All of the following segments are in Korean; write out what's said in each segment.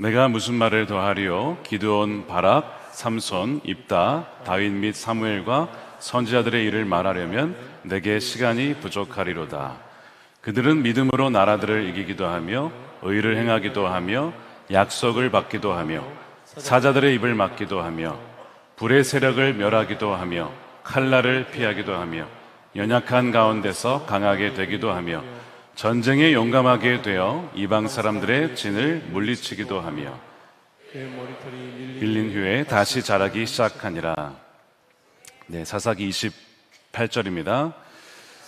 내가 무슨 말을 더하리요? 기드온, 바락, 삼손, 입다, 다윗 및 사무엘과 선지자들의 일을 말하려면 내게 시간이 부족하리로다. 그들은 믿음으로 나라들을 이기기도 하며 의를 행하기도 하며 약속을 받기도 하며 사자들의 입을 막기도 하며 불의 세력을 멸하기도 하며 칼날을 피하기도 하며 연약한 가운데서 강하게 되기도 하며 전쟁에 용감하게 되어 이방 사람들의 진을 물리치기도 하며 밀린 후에 다시 자라기 시작하니라. 사사기 28절입니다.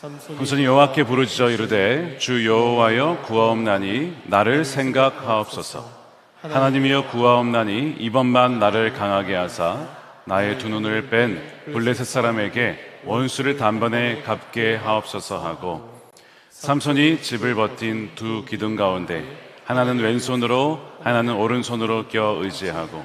삼손이 여호와께 부르짖어 이르되 주 여호와여 구하옵나니 나를 생각하옵소서. 하나님이여 구하옵나니 이번만 나를 강하게 하사 나의 두 눈을 뺀 블레셋 사람에게 원수를 단번에 갚게 하옵소서 하고, 삼손이 집을 버틴 두 기둥 가운데 하나는 왼손으로 하나는 오른손으로 껴 의지하고,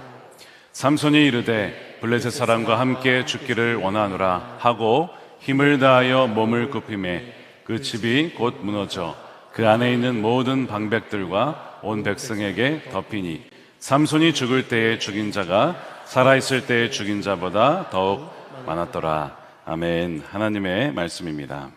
삼손이 이르되 블레셋 사람과 함께 죽기를 원하노라 하고 힘을 다하여 몸을 굽히매 그 집이 곧 무너져 그 안에 있는 모든 방백들과 온 백성에게 덮이니 삼손이 죽을 때에 죽인 자가 살아있을 때에 죽인 자보다 더욱 많았더라. 아멘. 하나님의 말씀입니다.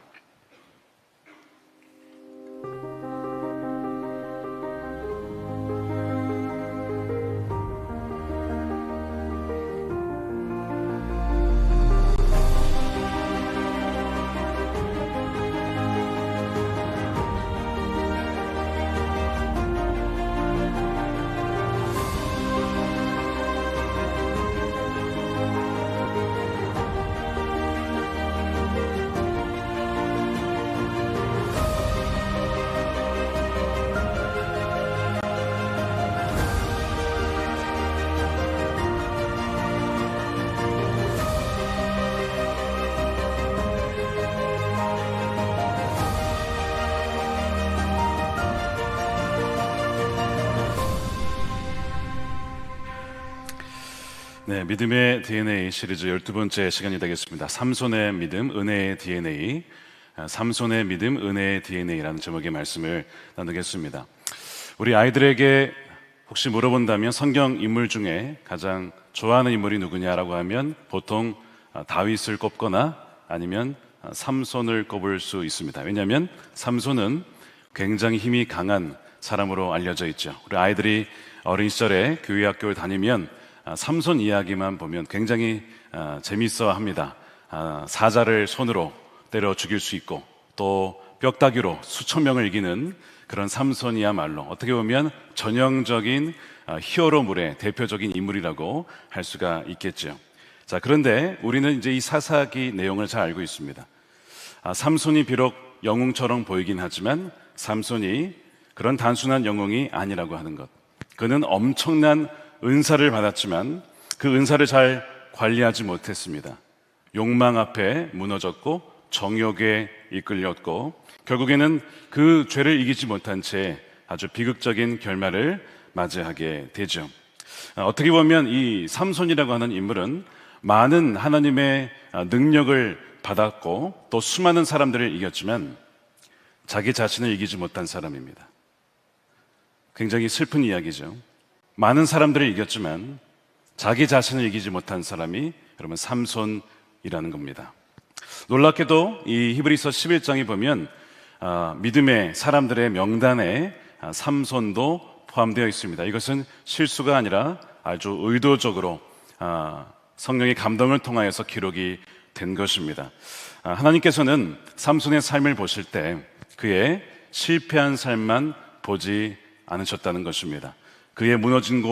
믿음의 DNA 시리즈 12번째 시간이 되겠습니다. 삼손의 믿음, 은혜의 DNA, 삼손의 믿음, 은혜의 DNA라는 제목의 말씀을 나누겠습니다. 우리 아이들에게 혹시 물어본다면 성경 인물 중에 가장 좋아하는 인물이 누구냐라고 하면 보통 다윗을 꼽거나 아니면 삼손을 꼽을 수 있습니다. 왜냐하면 삼손은 굉장히 힘이 강한 사람으로 알려져 있죠. 우리 아이들이 어린 시절에 교회 학교를 다니면 삼손 이야기만 보면 굉장히 재밌어 합니다. 사자를 손으로 때려 죽일 수 있고 또 뼈다귀로 수천 명을 이기는 그런 삼손이야말로 어떻게 보면 전형적인 히어로물의 대표적인 인물이라고 할 수가 있겠죠. 자, 그런데 우리는 이제 이 사사기 내용을 잘 알고 있습니다. 삼손이 비록 영웅처럼 보이긴 하지만 삼손이 그런 단순한 영웅이 아니라고 하는 것. 그는 엄청난 은사를 받았지만 그 은사를 잘 관리하지 못했습니다. 욕망 앞에 무너졌고 정욕에 이끌렸고 결국에는 그 죄를 이기지 못한 채 아주 비극적인 결말을 맞이하게 되죠. 어떻게 보면 이 삼손이라고 하는 인물은 많은 하나님의 능력을 받았고 또 수많은 사람들을 이겼지만 자기 자신을 이기지 못한 사람입니다. 굉장히 슬픈 이야기죠. 많은 사람들을 이겼지만 자기 자신을 이기지 못한 사람이 여러분 삼손이라는 겁니다. 놀랍게도 이 히브리서 11장에 보면 믿음의 사람들의 명단에 삼손도 포함되어 있습니다. 이것은 실수가 아니라 아주 의도적으로 성령의 감동을 통하여서 기록이 된 것입니다. 하나님께서는 삼손의 삶을 보실 때 그의 실패한 삶만 보지 않으셨다는 것입니다. 그의 무너진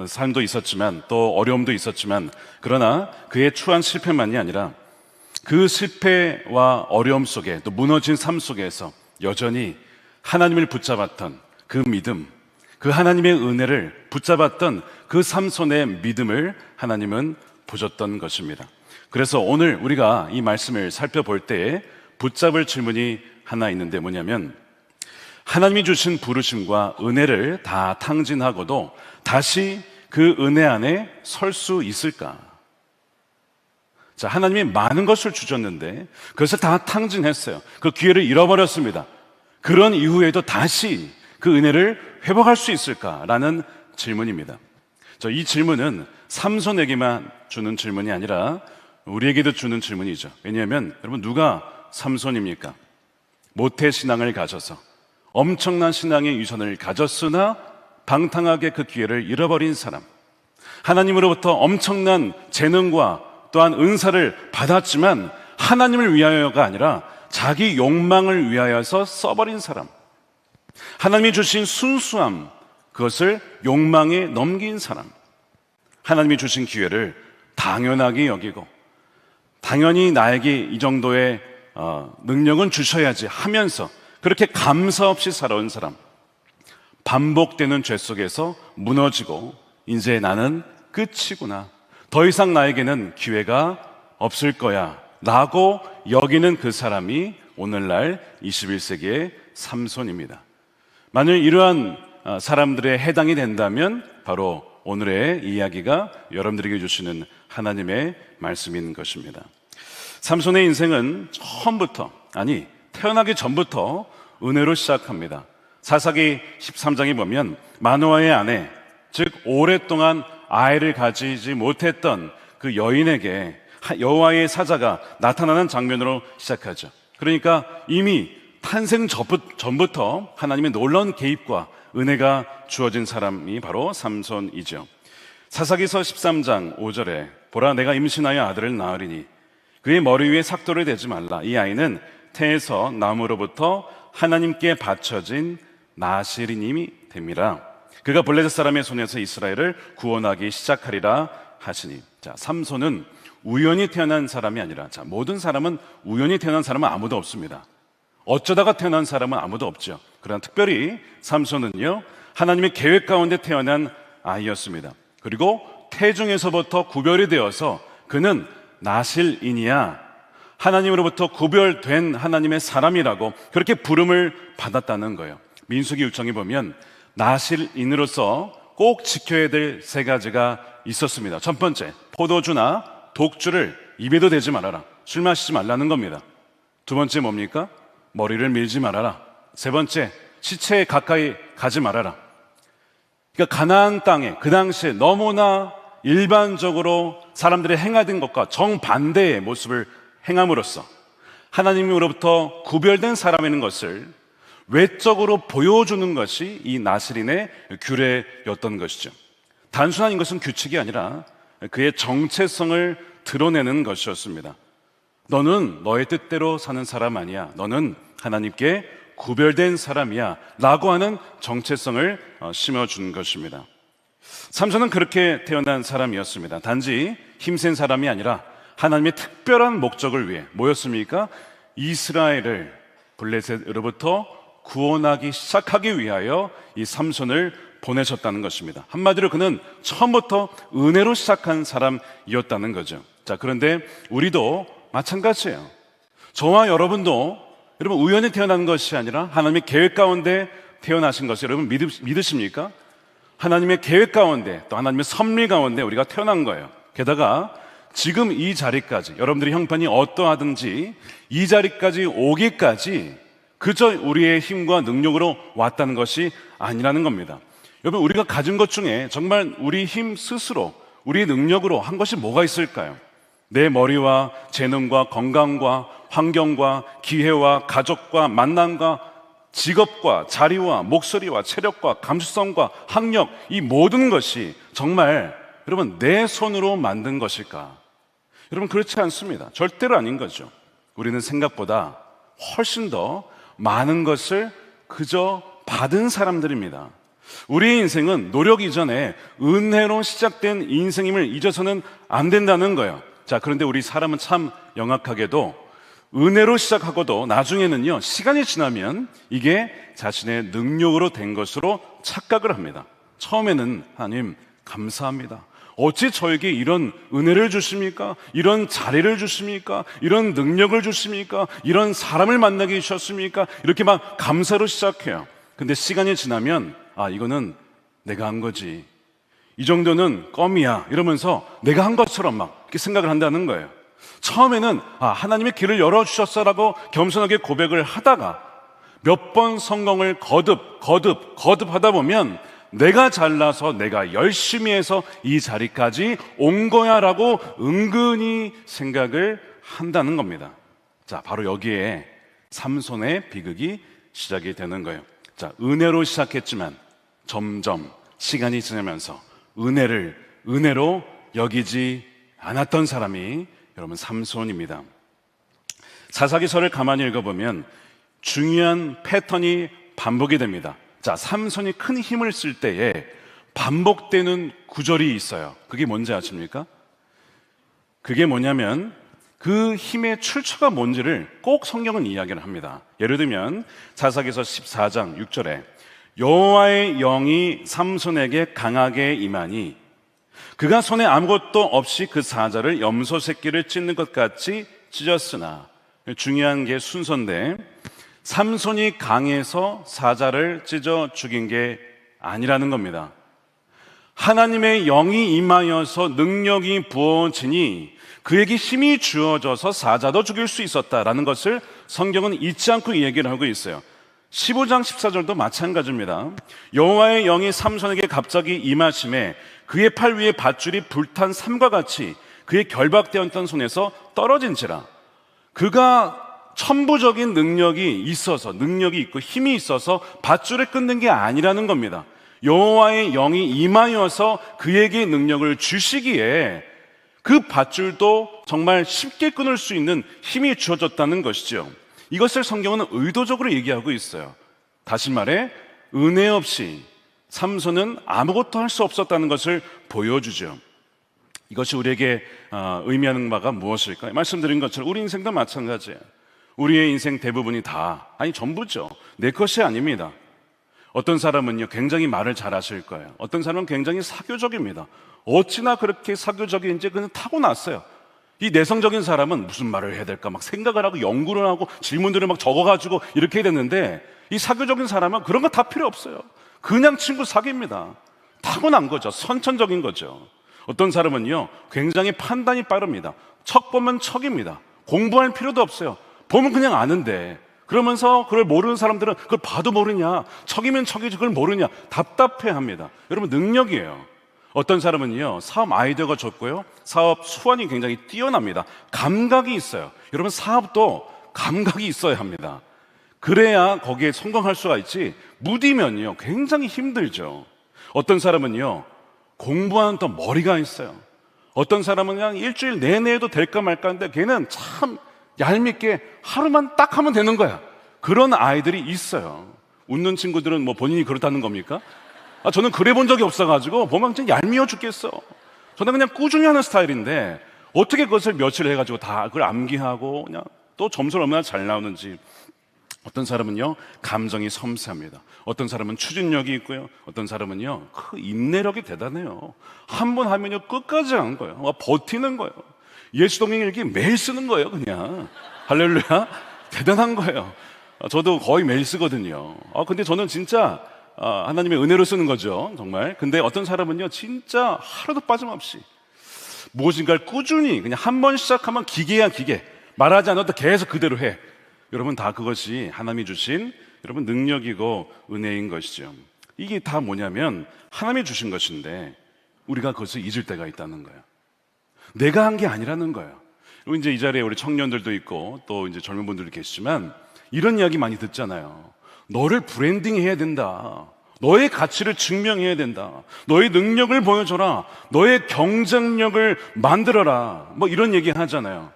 삶도 있었지만 또 어려움도 있었지만 그러나 그의 추한 실패만이 아니라 그 실패와 어려움 속에 또 무너진 삶 속에서 여전히 하나님을 붙잡았던 그 믿음, 그 하나님의 은혜를 붙잡았던 그 삼손의 믿음을 하나님은 보셨던 것입니다. 그래서 오늘 우리가 이 말씀을 살펴볼 때에 붙잡을 질문이 하나 있는데 뭐냐면 하나님이 주신 부르심과 은혜를 다 탕진하고도 다시 그 은혜 안에 설 수 있을까? 자, 하나님이 많은 것을 주셨는데 그것을 다 탕진했어요. 그 기회를 잃어버렸습니다. 그런 이후에도 다시 그 은혜를 회복할 수 있을까라는 질문입니다. 이 질문은 삼손에게만 주는 질문이 아니라 우리에게도 주는 질문이죠. 왜냐하면 여러분, 누가 삼손입니까? 모태신앙을 가져서 엄청난 신앙의 유산을 가졌으나 방탕하게 그 기회를 잃어버린 사람, 하나님으로부터 엄청난 재능과 또한 은사를 받았지만 하나님을 위하여가 아니라 자기 욕망을 위하여서 써버린 사람, 하나님이 주신 순수함, 그것을 욕망에 넘긴 사람, 하나님이 주신 기회를 당연하게 여기고 당연히 나에게 이 정도의 능력은 주셔야지 하면서 그렇게 감사 없이 살아온 사람, 반복되는 죄 속에서 무너지고 이제 나는 끝이구나, 더 이상 나에게는 기회가 없을 거야 라고 여기는 그 사람이 오늘날 21세기의 삼손입니다. 만일 이러한 사람들에 해당이 된다면 바로 오늘의 이야기가 여러분들에게 주시는 하나님의 말씀인 것입니다. 삼손의 인생은 처음부터, 아니 태어나기 전부터 은혜로 시작합니다. 사사기 13장에 보면 마노아의 아내, 즉 오랫동안 아이를 가지지 못했던 그 여인에게 여호와의 사자가 나타나는 장면으로 시작하죠. 그러니까 이미 탄생 전부터 하나님의 놀라운 개입과 은혜가 주어진 사람이 바로 삼손이죠. 사사기서 13장 5절에 보라, 내가 임신하여 아들을 낳으리니 그의 머리 위에 삭도를 대지 말라. 이 아이는 태에서 나무로부터 하나님께 바쳐진 나시리님이 됨이라. 그가 블레셋 사람의 손에서 이스라엘을 구원하기 시작하리라 하시니. 자, 삼손은 우연히 태어난 사람이 아니라, 모든 사람은 우연히 태어난 사람은 아무도 없습니다. 어쩌다가 태어난 사람은 아무도 없죠. 그러나 특별히 삼손은요, 하나님의 계획 가운데 태어난 아이였습니다. 그리고 태중에서부터 구별이 되어서 그는 나실인이야, 하나님으로부터 구별된 하나님의 사람이라고 그렇게 부름을 받았다는 거예요. 민수기 6장에 보면 나실인으로서 꼭 지켜야 될 세 가지가 있었습니다. 첫 번째, 포도주나 독주를 입에도 대지 말아라. 술 마시지 말라는 겁니다. 두 번째 뭡니까? 머리를 밀지 말아라. 세 번째, 시체에 가까이 가지 말아라. 그러니까 가나안 땅에 그 당시에 너무나 일반적으로 사람들이 행하던 것과 정반대의 모습을 행함으로써 하나님으로부터 구별된 사람이라는 것을 외적으로 보여주는 것이 이 나실인의 규례였던 것이죠. 단순한 이것은 규칙이 아니라 그의 정체성을 드러내는 것이었습니다. 너는 너의 뜻대로 사는 사람 아니야. 너는 하나님께 구별된 사람이야 라고 하는 정체성을 심어준 것입니다. 삼손은 그렇게 태어난 사람이었습니다. 단지 힘센 사람이 아니라 하나님의 특별한 목적을 위해 뭐였습니까? 이스라엘을 블레셋으로부터 구원하기 시작하기 위하여 이 삼손을 보내셨다는 것입니다. 한마디로 그는 처음부터 은혜로 시작한 사람이었다는 거죠. 자, 그런데 우리도 마찬가지예요. 저와 여러분도 여러분 우연히 태어난 것이 아니라 하나님의 계획 가운데 태어나신 것을 여러분 믿으십니까? 하나님의 계획 가운데 또 하나님의 섭리 가운데 우리가 태어난 거예요. 게다가 지금 이 자리까지 여러분들의 형편이 어떠하든지 이 자리까지 오기까지 그저 우리의 힘과 능력으로 왔다는 것이 아니라는 겁니다. 여러분, 우리가 가진 것 중에 정말 우리 힘 스스로 우리의 능력으로 한 것이 뭐가 있을까요? 내 머리와 재능과 건강과 환경과 기회와 가족과 만남과 직업과 자리와 목소리와 체력과 감수성과 학력, 이 모든 것이 정말 여러분 내 손으로 만든 것일까? 여러분, 그렇지 않습니다. 절대로 아닌 거죠. 우리는 생각보다 훨씬 더 많은 것을 그저 받은 사람들입니다. 우리의 인생은 노력 이전에 은혜로 시작된 인생임을 잊어서는 안 된다는 거예요. 자, 그런데 우리 사람은 참 영악하게도 은혜로 시작하고도 나중에는요, 시간이 지나면 이게 자신의 능력으로 된 것으로 착각을 합니다. 처음에는 하나님 감사합니다. 어찌 저에게 이런 은혜를 주십니까? 이런 자리를 주십니까? 이런 능력을 주십니까? 이런 사람을 만나게 해주셨습니까? 이렇게 막 감사로 시작해요. 근데 시간이 지나면 이거는 내가 한 거지, 이 정도는 껌이야 이러면서 내가 한 것처럼 막 이렇게 생각을 한다는 거예요. 처음에는 하나님의 길을 열어주셨어라고 겸손하게 고백을 하다가 몇 번 성공을 거듭 하다 보면 내가 잘나서 내가 열심히 해서 이 자리까지 온 거야 라고 은근히 생각을 한다는 겁니다. 자, 바로 여기에 삼손의 비극이 시작이 되는 거예요. 자, 은혜로 시작했지만 점점 시간이 지나면서 은혜를 은혜로 여기지 않았던 사람이 여러분 삼손입니다. 사사기서를 가만히 읽어보면 중요한 패턴이 반복이 됩니다. 자, 삼손이 큰 힘을 쓸 때에 반복되는 구절이 있어요. 그게 뭔지 아십니까? 그게 뭐냐면 그 힘의 출처가 뭔지를 꼭 성경은 이야기를 합니다. 예를 들면 사사기서 14장 6절에 여호와의 영이 삼손에게 강하게 임하니 그가 손에 아무것도 없이 그 사자를 염소 새끼를 찢는 것 같이 찢었으나, 중요한 게 순서인데 삼손이 강해서 사자를 찢어 죽인 게 아니라는 겁니다. 하나님의 영이 임하여서 능력이 부어지니 그에게 힘이 주어져서 사자도 죽일 수 있었다라는 것을 성경은 잊지 않고 얘기를 하고 있어요. 15장 14절도 마찬가지입니다. 여호와의 영이 삼손에게 갑자기 임하심에 그의 팔 위에 밧줄이 불탄 삼과 같이 그의 결박되었던 손에서 떨어진지라. 그가 천부적인 능력이 있고 힘이 있어서 밧줄을 끊는 게 아니라는 겁니다. 여호와의 영이 임하여서 그에게 능력을 주시기에 그 밧줄도 정말 쉽게 끊을 수 있는 힘이 주어졌다는 것이죠. 이것을 성경은 의도적으로 얘기하고 있어요. 다시 말해 은혜 없이 삼손은 아무것도 할 수 없었다는 것을 보여주죠. 이것이 우리에게 의미하는 바가 무엇일까요? 말씀드린 것처럼 우리 인생도 마찬가지예요. 우리의 인생 대부분이 전부죠. 내 것이 아닙니다. 어떤 사람은요 굉장히 말을 잘하실 거예요. 어떤 사람은 굉장히 사교적입니다. 어찌나 그렇게 사교적인지 그냥 타고났어요. 이 내성적인 사람은 무슨 말을 해야 될까 막 생각을 하고 연구를 하고 질문들을 막 적어가지고 이렇게 해야 되는데, 이 사교적인 사람은 그런 거 다 필요 없어요. 그냥 친구 사귀입니다. 타고난 거죠. 선천적인 거죠. 어떤 사람은요 굉장히 판단이 빠릅니다. 척 보면 척입니다. 공부할 필요도 없어요. 보면 그냥 아는데, 그러면서 그걸 모르는 사람들은 그걸 봐도 모르냐, 척이면 척이지 그걸 모르냐 답답해합니다. 여러분, 능력이에요. 어떤 사람은요 사업 아이디어가 좋고요, 사업 수완이 굉장히 뛰어납니다. 감각이 있어요. 여러분, 사업도 감각이 있어야 합니다. 그래야 거기에 성공할 수가 있지, 무디면요 굉장히 힘들죠. 어떤 사람은요 공부하는 또 머리가 있어요. 어떤 사람은 그냥 일주일 내내 해도 될까 말까 하는데 걔는 참 얄밉게 하루만 딱 하면 되는 거야. 그런 아이들이 있어요. 웃는 친구들은 뭐 본인이 그렇다는 겁니까? 저는 그래 본 적이 없어가지고 보면 진짜 얄미워 죽겠어. 저는 그냥 꾸준히 하는 스타일인데 어떻게 그것을 며칠 해가지고 다 그걸 암기하고 그냥 또 점수를 얼마나 잘 나오는지. 어떤 사람은요 감정이 섬세합니다. 어떤 사람은 추진력이 있고요, 어떤 사람은요 그 인내력이 대단해요. 한 번 하면요 끝까지 한 거예요. 버티는 거예요. 예수동행 일기 매일 쓰는 거예요. 그냥 할렐루야, 대단한 거예요. 저도 거의 매일 쓰거든요. 근데 저는 진짜 하나님의 은혜로 쓰는 거죠, 정말. 근데 어떤 사람은요 진짜 하루도 빠짐없이 무엇인가를 꾸준히 그냥 한 번 시작하면 기계야 기계, 말하지 않아도 계속 그대로 해. 여러분, 다 그것이 하나님이 주신 여러분 능력이고 은혜인 것이죠. 이게 다 뭐냐면 하나님이 주신 것인데 우리가 그것을 잊을 때가 있다는 거예요. 내가 한 게 아니라는 거예요. 그리고 이제 이 자리에 우리 청년들도 있고 또 이제 젊은 분들도 계시지만 이런 이야기 많이 듣잖아요. 너를 브랜딩 해야 된다. 너의 가치를 증명해야 된다. 너의 능력을 보여줘라. 너의 경쟁력을 만들어라. 뭐 이런 얘기 하잖아요.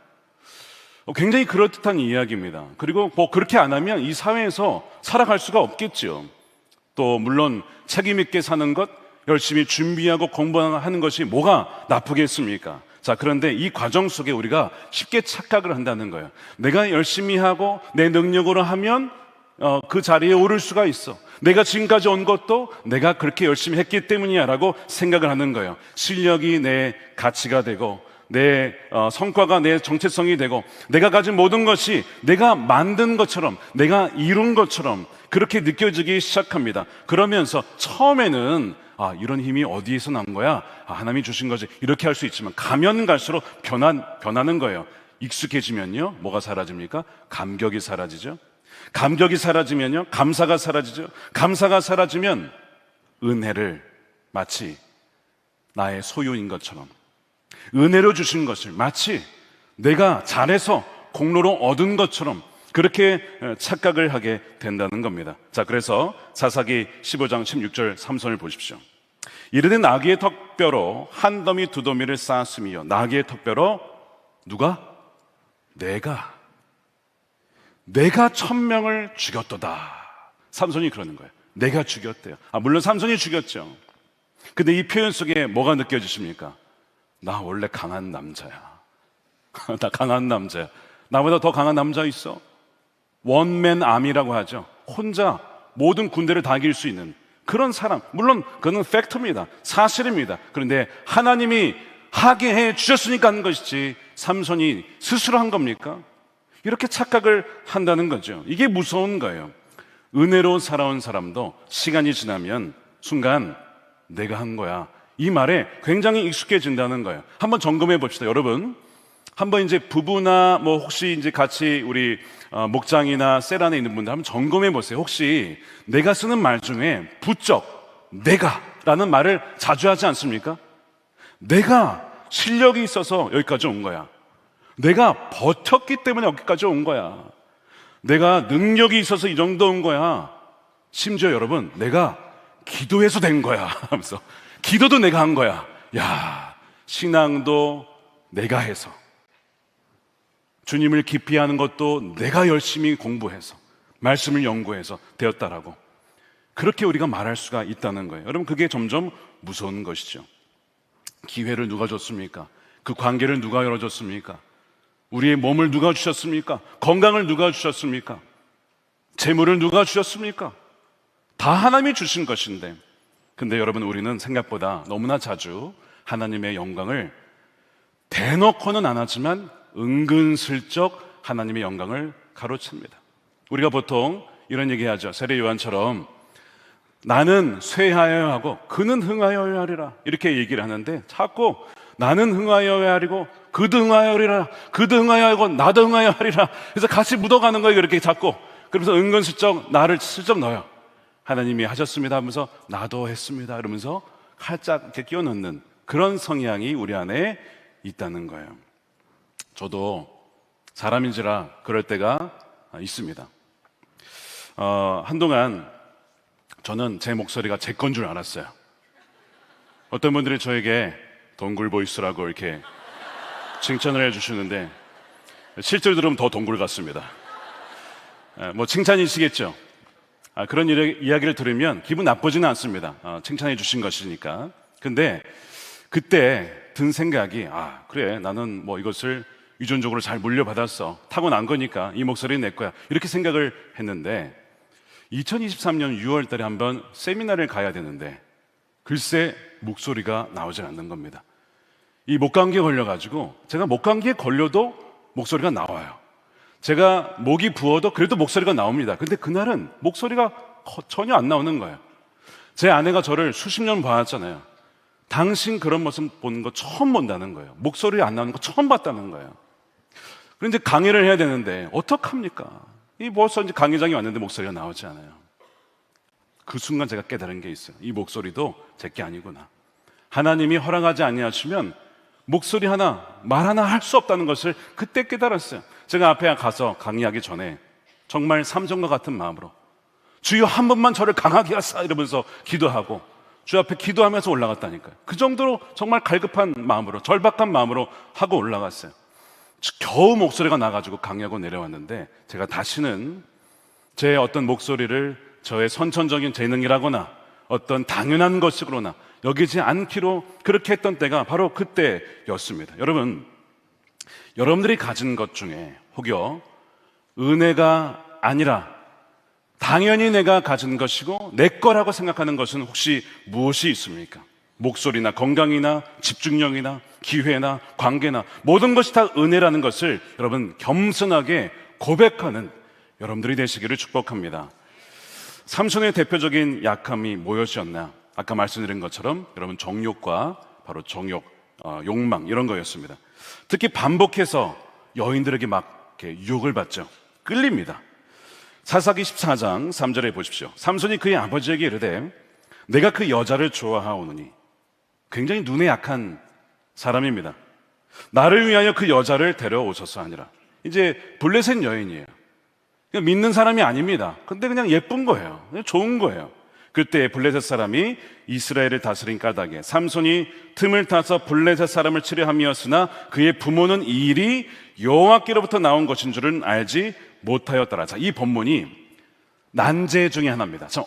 굉장히 그럴듯한 이야기입니다. 그리고 뭐 그렇게 안 하면 이 사회에서 살아갈 수가 없겠죠. 또 물론 책임 있게 사는 것, 열심히 준비하고 공부하는 것이 뭐가 나쁘겠습니까? 자, 그런데 이 과정 속에 우리가 쉽게 착각을 한다는 거예요. 내가 열심히 하고 내 능력으로 하면 그 자리에 오를 수가 있어. 내가 지금까지 온 것도 내가 그렇게 열심히 했기 때문이야 라고 생각을 하는 거예요. 실력이 내 가치가 되고 내 성과가 내 정체성이 되고 내가 가진 모든 것이 내가 만든 것처럼, 내가 이룬 것처럼 그렇게 느껴지기 시작합니다. 그러면서 처음에는 이런 힘이 어디에서 난 거야? 하나님이 주신 거지. 이렇게 할 수 있지만 가면 갈수록 변하는 거예요. 익숙해지면요 뭐가 사라집니까? 감격이 사라지죠. 감격이 사라지면요 감사가 사라지죠. 감사가 사라지면 은혜를 마치 나의 소유인 것처럼, 은혜로 주신 것을 마치 내가 잘해서 공로로 얻은 것처럼 그렇게 착각을 하게 된다는 겁니다. 자, 그래서 사사기 15장 16절 3선을 보십시오. 이르되 나귀의 턱뼈로 한 더미 두 더미를 쌓았으며 나귀의 턱뼈로 누가? 내가 1000명을 죽였도다. 삼손이 그러는 거예요. 내가 죽였대요. 물론 삼손이 죽였죠. 근데 이 표현 속에 뭐가 느껴지십니까? 나 원래 강한 남자야. 나 강한 남자야. 나보다 더 강한 남자 있어? 원맨 아미라고 하죠. 혼자 모든 군대를 다 이길 수 있는 그런 사람. 물론 그는 팩트입니다. 사실입니다. 그런데 하나님이 하게 해 주셨으니까 하는 것이지 삼손이 스스로 한 겁니까? 이렇게 착각을 한다는 거죠. 이게 무서운 거예요. 은혜로 살아온 사람도 시간이 지나면 순간 내가 한 거야, 이 말에 굉장히 익숙해진다는 거예요. 한번 점검해 봅시다. 여러분, 한번 이제 부부나 뭐 혹시 이제 같이 우리 목장이나 셀 안에 있는 분들 한번 점검해 보세요. 혹시 내가 쓰는 말 중에 부쩍 내가라는 말을 자주 하지 않습니까? 내가 실력이 있어서 여기까지 온 거야. 내가 버텼기 때문에 여기까지 온 거야. 내가 능력이 있어서 이 정도 온 거야. 심지어 여러분, 내가 기도해서 된 거야 하면서 기도도 내가 한 거야. 야, 신앙도 내가 해서, 주님을 깊이 하는 것도 내가 열심히 공부해서, 말씀을 연구해서 되었다라고, 그렇게 우리가 말할 수가 있다는 거예요. 여러분, 그게 점점 무서운 것이죠. 기회를 누가 줬습니까? 그 관계를 누가 열어줬습니까? 우리의 몸을 누가 주셨습니까? 건강을 누가 주셨습니까? 재물을 누가 주셨습니까? 다 하나님이 주신 것인데, 근데 여러분, 우리는 생각보다 너무나 자주 하나님의 영광을 대놓고는 안 하지만 은근슬쩍 하나님의 영광을 가로챕니다. 우리가 보통 이런 얘기하죠. 세례 요한처럼 나는 쇠하여야 하고 그는 흥하여야 하리라, 이렇게 얘기를 하는데, 자꾸 나는 흥하여야 하리고 그도 흥하여야 하리라, 그도 흥하여야 하고 나도 흥하여야 하리라, 그래서 같이 묻어가는 거예요. 이렇게 자꾸. 그러면서 은근슬쩍 나를 슬쩍 넣어요. 하나님이 하셨습니다 하면서 나도 했습니다 이러면서 살짝 이렇게 끼워 넣는 그런 성향이 우리 안에 있다는 거예요. 저도 사람인지라 그럴 때가 있습니다. 한동안 저는 제 목소리가 제 건 줄 알았어요. 어떤 분들이 저에게 동굴 보이스라고 이렇게 칭찬을 해주시는데, 실제로 들으면 더 동굴 같습니다. 뭐 칭찬이시겠죠. 그런 이야기를 들으면 기분 나쁘지는 않습니다. 칭찬해 주신 것이니까. 근데 그때 든 생각이, 그래, 나는 뭐 이것을 유전적으로 잘 물려받았어, 타고난 거니까 이 목소리는 내 거야, 이렇게 생각을 했는데, 2023년 6월 달에 한번 세미나를 가야 되는데 글쎄 목소리가 나오질 않는 겁니다. 이 목감기에 걸려가지고, 제가 목감기에 걸려도 목소리가 나와요. 제가 목이 부어도 그래도 목소리가 나옵니다. 근데 그날은 목소리가 전혀 안 나오는 거예요. 제 아내가 저를 수십 년 봐왔잖아요. 당신 그런 모습 보는 거 처음 본다는 거예요. 목소리 안 나오는 거 처음 봤다는 거예요. 그런데 강의를 해야 되는데 어떡합니까? 이 벌써 이제 강의장이 왔는데 목소리가 나오지 않아요. 그 순간 제가 깨달은 게 있어요. 이 목소리도 제게 아니구나. 하나님이 허락하지 아니하시면 목소리 하나, 말 하나 할 수 없다는 것을 그때 깨달았어요. 제가 앞에 가서 강의하기 전에 정말 삼성과 같은 마음으로 주여 한 번만 저를 강하게 하사 이러면서 기도하고 주 앞에 기도하면서 올라갔다니까요. 그 정도로 정말 갈급한 마음으로, 절박한 마음으로 하고 올라갔어요. 겨우 목소리가 나가지고 강의하고 내려왔는데, 제가 다시는 제 어떤 목소리를 저의 선천적인 재능이라거나 어떤 당연한 것으로나 여기지 않기로 그렇게 했던 때가 바로 그때였습니다. 여러분, 여러분들이 가진 것 중에 혹여 은혜가 아니라 당연히 내가 가진 것이고 내 거라고 생각하는 것은 혹시 무엇이 있습니까? 목소리나 건강이나 집중력이나 기회나 관계나 모든 것이 다 은혜라는 것을 여러분 겸손하게 고백하는 여러분들이 되시기를 축복합니다. 삼손의 대표적인 약함이 무엇이었나? 아까 말씀드린 것처럼 여러분 정욕과 바로 정욕, 욕망 이런 거였습니다. 특히 반복해서 여인들에게 막 이렇게 유혹을 받죠. 끌립니다. 사사기 14장 3절에 보십시오. 삼손이 그의 아버지에게 이르되 내가 그 여자를 좋아하오느니. 굉장히 눈에 약한 사람입니다. 나를 위하여 그 여자를 데려오소서 하니라. 이제 블레셋 여인이에요. 믿는 사람이 아닙니다. 근데 그냥 예쁜 거예요. 그냥 좋은 거예요. 그때 블레셋 사람이 이스라엘을 다스린 까닭에 삼손이 틈을 타서 블레셋 사람을 치려 함이었으나 그의 부모는 이 일이 여호와께로부터 나온 것인 줄은 알지 못하였더라. 자, 이 본문이 난제 중에 하나입니다. 참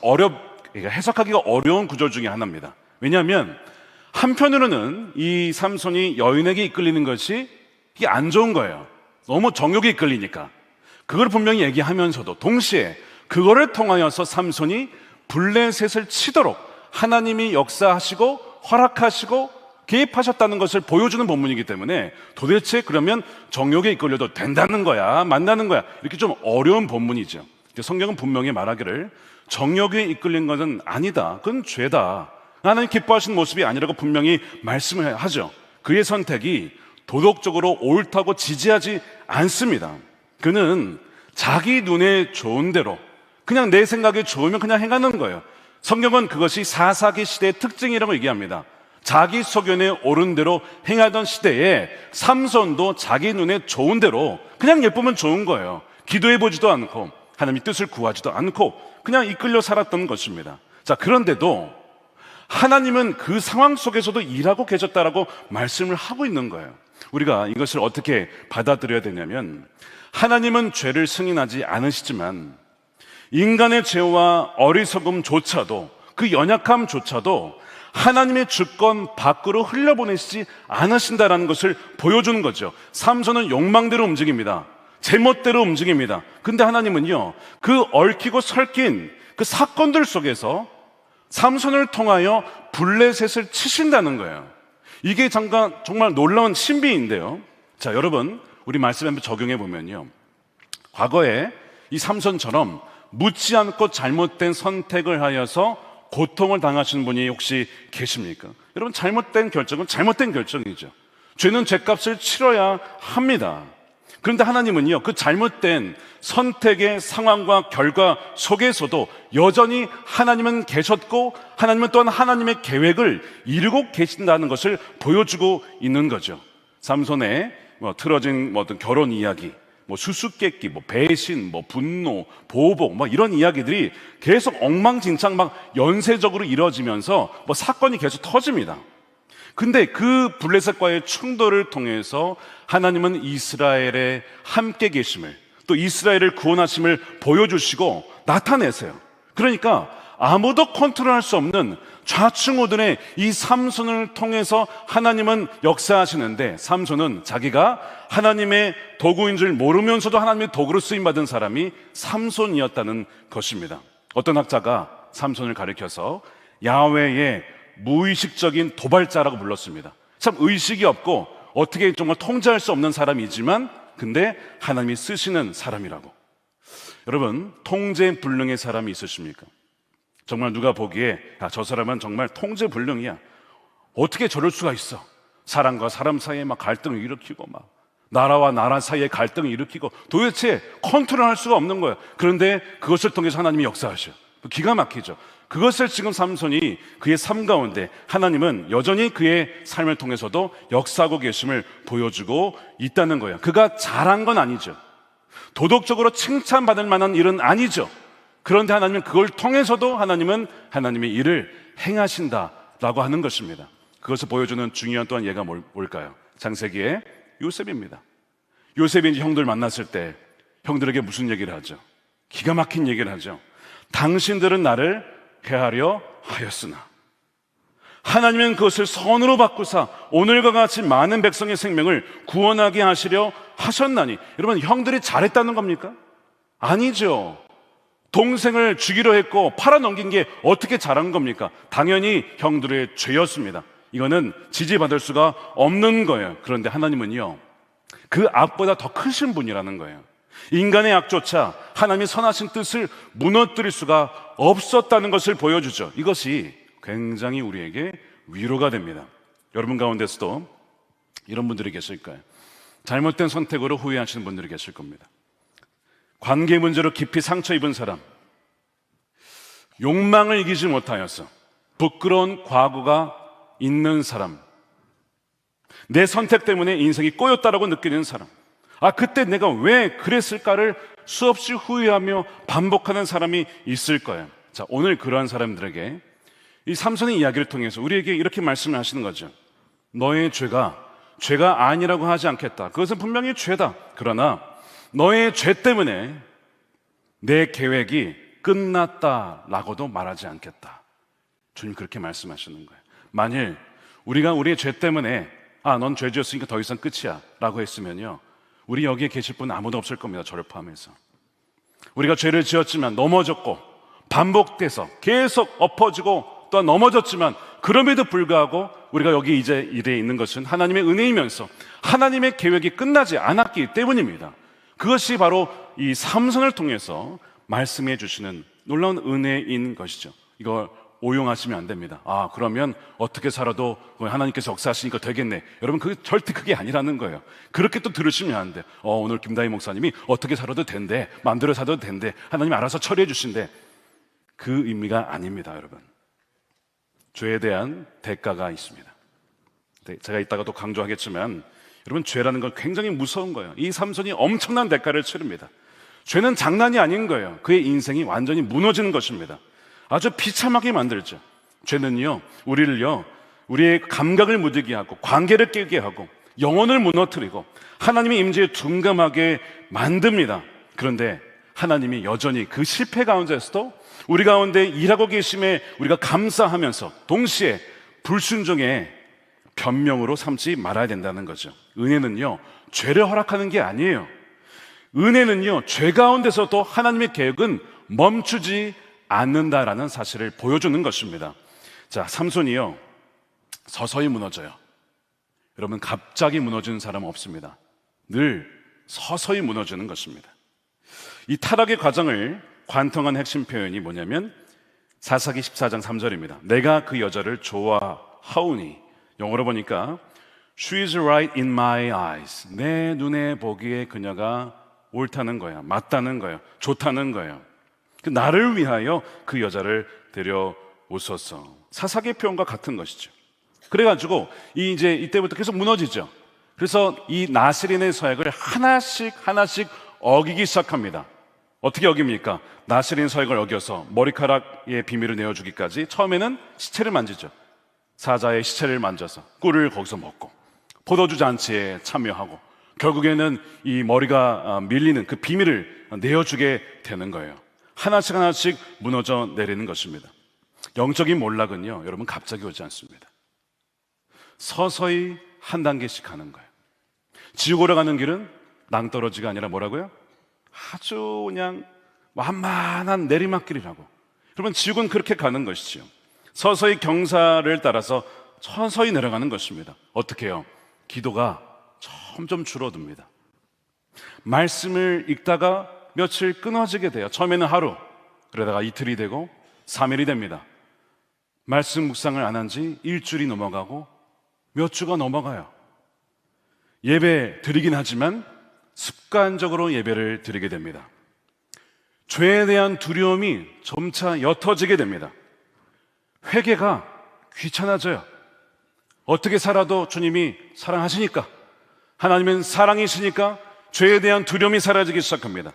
해석하기가 어려운 구절 중에 하나입니다. 왜냐하면 한편으로는 이 삼손이 여인에게 이끌리는 것이 이게 안 좋은 거예요. 너무 정욕에 이끌리니까. 그걸 분명히 얘기하면서도 동시에 그거를 통하여서 삼손이 블레셋을 치도록 하나님이 역사하시고 허락하시고 개입하셨다는 것을 보여주는 본문이기 때문에 도대체 그러면 정욕에 이끌려도 된다는 거야, 만나는 거야, 이렇게 좀 어려운 본문이죠. 성경은 분명히 말하기를 정욕에 이끌린 것은 아니다, 그건 죄다, 하나님 기뻐하시는 모습이 아니라고 분명히 말씀을 하죠. 그의 선택이 도덕적으로 옳다고 지지하지 않습니다. 그는 자기 눈에 좋은 대로 그냥 내 생각에 좋으면 그냥 행하는 거예요. 성경은 그것이 사사기 시대의 특징이라고 얘기합니다. 자기 소견에 옳은 대로 행하던 시대에 삼손도 자기 눈에 좋은 대로 그냥 예쁘면 좋은 거예요. 기도해보지도 않고 하나님의 뜻을 구하지도 않고 그냥 이끌려 살았던 것입니다. 자, 그런데도 하나님은 그 상황 속에서도 일하고 계셨다라고 말씀을 하고 있는 거예요. 우리가 이것을 어떻게 받아들여야 되냐면, 하나님은 죄를 승인하지 않으시지만 인간의 죄와 어리석음조차도, 그 연약함조차도 하나님의 주권 밖으로 흘려보내시지 않으신다라는 것을 보여주는 거죠. 삼손은 욕망대로 움직입니다. 제멋대로 움직입니다. 근데 하나님은요, 그 얽히고 설킨 그 사건들 속에서 삼손을 통하여 블레셋을 치신다는 거예요. 이게 정말 놀라운 신비인데요. 자, 여러분, 우리 말씀 한번 적용해 보면요, 과거에 이 삼손처럼 묻지 않고 잘못된 선택을 하여서 고통을 당하시는 분이 혹시 계십니까? 여러분, 잘못된 결정은 잘못된 결정이죠. 죄는 죄값을 치러야 합니다. 그런데 하나님은요, 그 잘못된 선택의 상황과 결과 속에서도 여전히 하나님은 계셨고, 하나님은 또한 하나님의 계획을 이루고 계신다는 것을 보여주고 있는 거죠. 삼손의 틀어진 어떤 결혼 이야기, 수수께끼, 배신, 분노, 보복, 이런 이야기들이 계속 엉망진창 연쇄적으로 이루어지면서 사건이 계속 터집니다. 근데 그 블레셋과의 충돌을 통해서 하나님은 이스라엘에 함께 계심을, 또 이스라엘을 구원하심을 보여주시고 나타내세요. 그러니까 아무도 컨트롤할 수 없는 좌충우돌의 이 삼손을 통해서 하나님은 역사하시는데, 삼손은 자기가 하나님의 도구인 줄 모르면서도 하나님의 도구로 쓰임받은 사람이 삼손이었다는 것입니다. 어떤 학자가 삼손을 가리켜서 야훼의 무의식적인 도발자라고 불렀습니다. 참 의식이 없고 어떻게 정말 통제할 수 없는 사람이지만 근데 하나님이 쓰시는 사람이라고. 여러분, 통제불능의 사람이 있으십니까? 정말 누가 보기에 저 사람은 정말 통제불능이야, 어떻게 저럴 수가 있어, 사람과 사람 사이에 갈등을 일으키고 나라와 나라 사이에 갈등을 일으키고 도대체 컨트롤할 수가 없는 거예요. 그런데 그것을 통해서 하나님이 역사하셔요. 기가 막히죠. 그것을 지금 삼손이 그의 삶 가운데 하나님은 여전히 그의 삶을 통해서도 역사하고 계심을 보여주고 있다는 거예요. 그가 잘한 건 아니죠. 도덕적으로 칭찬받을 만한 일은 아니죠. 그런데 하나님은 그걸 통해서도 하나님은 하나님의 일을 행하신다라고 하는 것입니다. 그것을 보여주는 중요한 또한 예가 뭘까요? 창세기의 요셉입니다. 요셉이 이제 형들 만났을 때 형들에게 무슨 얘기를 하죠? 기가 막힌 얘기를 하죠. 당신들은 나를 해하려 하였으나 하나님은 그것을 선으로 바꾸사 오늘과 같이 많은 백성의 생명을 구원하게 하시려 하셨나니. 여러분, 형들이 잘했다는 겁니까? 아니죠. 동생을 죽이려 했고 팔아넘긴 게 어떻게 잘한 겁니까? 당연히 형들의 죄였습니다. 이거는 지지받을 수가 없는 거예요. 그런데 하나님은요, 그 악보다 더 크신 분이라는 거예요. 인간의 악조차 하나님의 선하신 뜻을 무너뜨릴 수가 없었다는 것을 보여주죠. 이것이 굉장히 우리에게 위로가 됩니다. 여러분 가운데서도 이런 분들이 계실 거예요. 잘못된 선택으로 후회하시는 분들이 계실 겁니다. 관계 문제로 깊이 상처 입은 사람, 욕망을 이기지 못하여서 부끄러운 과거가 있는 사람, 내 선택 때문에 인생이 꼬였다라고 느끼는 사람, 그때 내가 왜 그랬을까를 수없이 후회하며 반복하는 사람이 있을 거예요. 자, 오늘 그러한 사람들에게 이 삼손의 이야기를 통해서 우리에게 이렇게 말씀을 하시는 거죠. 너의 죄가 아니라고 하지 않겠다. 그것은 분명히 죄다. 그러나 너의 죄 때문에 내 계획이 끝났다라고도 말하지 않겠다. 주님 그렇게 말씀하시는 거예요. 만일 우리가 우리의 죄 때문에 넌 죄 지었으니까 더 이상 끝이야 라고 했으면요, 우리 여기에 계실 분은 아무도 없을 겁니다. 저를 포함해서. 우리가 죄를 지었지만 넘어졌고 반복돼서 계속 엎어지고 또한 넘어졌지만 그럼에도 불구하고 우리가 여기 이제 이래 있는 것은 하나님의 은혜이면서 하나님의 계획이 끝나지 않았기 때문입니다. 그것이 바로 이 삼손을 통해서 말씀해 주시는 놀라운 은혜인 것이죠. 이걸 오용하시면 안 됩니다. 그러면 어떻게 살아도 하나님께서 역사하시니까 되겠네. 여러분, 절대 그게 아니라는 거예요. 그렇게 또 들으시면 안 돼요. 오늘 김다희 목사님이 어떻게 살아도 된대, 마음대로 살아도 된대, 하나님 알아서 처리해 주신대. 그 의미가 아닙니다, 여러분. 죄에 대한 대가가 있습니다. 제가 이따가 또 강조하겠지만 여러분, 죄라는 건 굉장히 무서운 거예요. 이 삼손이 엄청난 대가를 치릅니다. 죄는 장난이 아닌 거예요. 그의 인생이 완전히 무너지는 것입니다. 아주 비참하게 만들죠. 죄는요, 우리의 감각을 무디게 하고 관계를 깨게 하고 영혼을 무너뜨리고 하나님의 임재에 둔감하게 만듭니다. 그런데 하나님이 여전히 그 실패 가운데서도 우리 가운데 일하고 계심에 우리가 감사하면서 동시에 불순종의 변명으로 삼지 말아야 된다는 거죠. 은혜는요, 죄를 허락하는 게 아니에요. 은혜는요, 죄 가운데서도 하나님의 계획은 멈추지 않는다라는 사실을 보여주는 것입니다. 자, 삼손이요, 서서히 무너져요. 여러분, 갑자기 무너지는 사람은 없습니다. 늘 서서히 무너지는 것입니다. 이 타락의 과정을 관통한 핵심 표현이 뭐냐면 사사기 14장 3절입니다. 내가 그 여자를 좋아하오니, 영어로 보니까 She is right in my eyes. 내 눈에 보기에 그녀가 옳다는 거야, 맞다는 거예요, 좋다는 거예요. 나를 위하여 그 여자를 데려오소서. 사사기의 표현과 같은 것이죠. 그래가지고 이제 이때부터 계속 무너지죠. 그래서 이 나스린의 서약을 하나씩 어기기 시작합니다. 어떻게 어깁니까? 나스린 서약을 어겨서 머리카락의 비밀을 내어주기까지 처음에는 시체를 만지죠. 사자의 시체를 만져서 꿀을 거기서 먹고 포도주 잔치에 참여하고 결국에는 이 머리가 밀리는 그 비밀을 내어주게 되는 거예요. 하나씩 무너져 내리는 것입니다. 영적인 몰락은요, 여러분, 갑자기 오지 않습니다. 서서히 한 단계씩 가는 거예요. 지옥으로 가는 길은 낭떠러지가 아니라 뭐라고요? 아주 그냥 완만한 내리막길이라고. 여러분, 지옥은 그렇게 가는 것이지요. 서서히 경사를 따라서 서서히 내려가는 것입니다. 어떻게 해요? 기도가 점점 줄어듭니다. 말씀을 읽다가 며칠 끊어지게 돼요. 처음에는 하루, 그러다가 이틀이 되고 3일이 됩니다. 말씀 묵상을 안 한 지 일주일이 넘어가고 몇 주가 넘어가요. 예배 드리긴 하지만 습관적으로 예배를 드리게 됩니다. 죄에 대한 두려움이 점차 옅어지게 됩니다. 회개가 귀찮아져요. 어떻게 살아도 주님이 사랑하시니까, 하나님은 사랑이시니까 죄에 대한 두려움이 사라지기 시작합니다.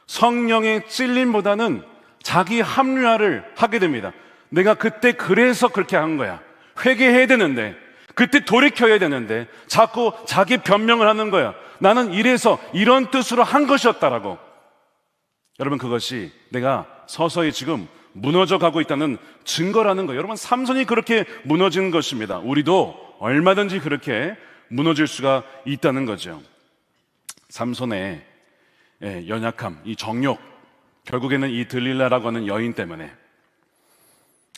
성령의 찔림보다는 자기 합리화를 하게 됩니다. 내가 그때 그래서 그렇게 한 거야. 회개해야 되는데, 그때 돌이켜야 되는데 자꾸 자기 변명을 하는 거야. 나는 이래서 이런 뜻으로 한 것이었다라고. 여러분, 그것이 내가 서서히 지금 무너져 가고 있다는 증거라는 거예요. 여러분, 삼손이 그렇게 무너지는 것입니다. 우리도 얼마든지 그렇게 무너질 수가 있다는 거죠. 삼손의 연약함, 이 정욕, 결국에는 이 들릴라라고 하는 여인 때문에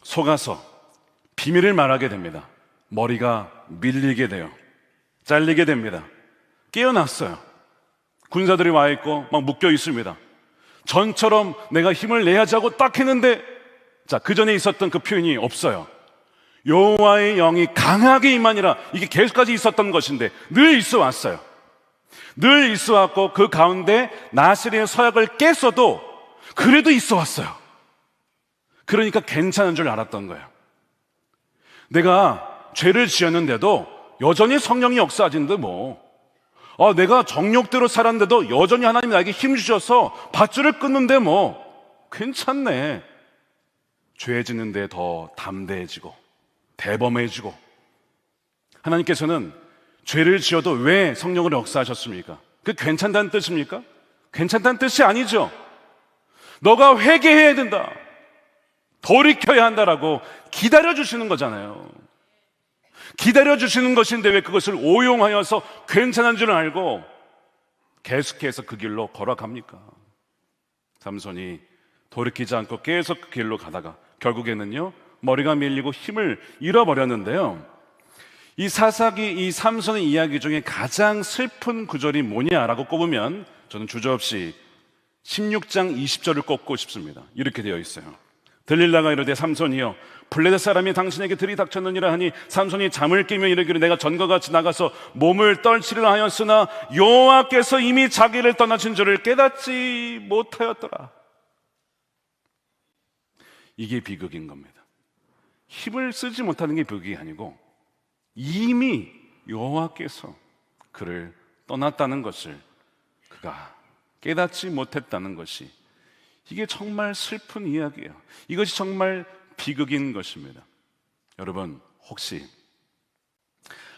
속아서 비밀을 말하게 됩니다. 머리가 밀리게 돼요. 잘리게 됩니다. 깨어났어요. 군사들이 와 있고 막 묶여 있습니다. 전처럼 내가 힘을 내야지 하고 딱 했는데, 자, 그 전에 있었던 그 표현이 없어요. 여호와의 영이 강하게 임하니라. 이게 계속까지 있었던 것인데 늘 있어 왔어요. 늘 있어 왔고 그 가운데 나스린의 서약을 깼어도 그래도 있어 왔어요. 그러니까 괜찮은 줄 알았던 거예요. 내가 죄를 지었는데도 여전히 성령이 역사하시는데 내가 정욕대로 살았는데도 여전히 하나님이 나에게 힘 주셔서 밧줄을 끊는데 괜찮네. 죄 짓는데 더 담대해지고 대범해지고. 하나님께서는 죄를 지어도 왜 성령을 역사하셨습니까? 그 괜찮다는 뜻입니까? 괜찮다는 뜻이 아니죠. 너가 회개해야 된다, 돌이켜야 한다라고 기다려주시는 거잖아요. 기다려주시는 것인데 왜 그것을 오용하여서 괜찮은 줄 알고 계속해서 그 길로 걸어갑니까? 삼손이 돌이키지 않고 계속 그 길로 가다가 결국에는요, 머리가 밀리고 힘을 잃어버렸는데요. 이 삼손의 이야기 중에 가장 슬픈 구절이 뭐냐라고 꼽으면 저는 주저없이 16장 20절을 꼽고 싶습니다. 이렇게 되어 있어요. 들릴라가 이르되 삼손이여 블레셋 사람이 당신에게 들이닥쳤느니라 하니 삼손이 잠을 깨며 이르기를 내가 전과 같이 나가서 몸을 떨치려 하였으나 여호와께서 이미 자기를 떠나신 줄을 깨닫지 못하였더라. 이게 비극인 겁니다. 힘을 쓰지 못하는 게 비극이 아니고 이미 여호와께서 그를 떠났다는 것을 그가 깨닫지 못했다는 것이, 이게 정말 슬픈 이야기예요. 이것이 정말 비극인 것입니다. 여러분, 혹시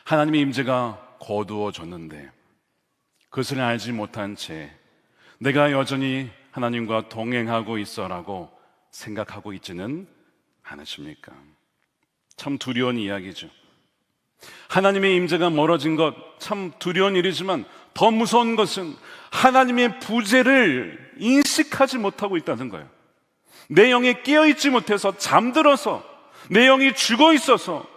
하나님의 임재가 거두어졌는데 그것을 알지 못한 채 내가 여전히 하나님과 동행하고 있어라고 생각하고 있지는 않으십니까? 참 두려운 이야기죠. 하나님의 임재가 멀어진 것 참 두려운 일이지만 더 무서운 것은 하나님의 부재를 인식하지 못하고 있다는 거예요. 내 영에 깨어있지 못해서 잠들어서 내 영이 죽어있어서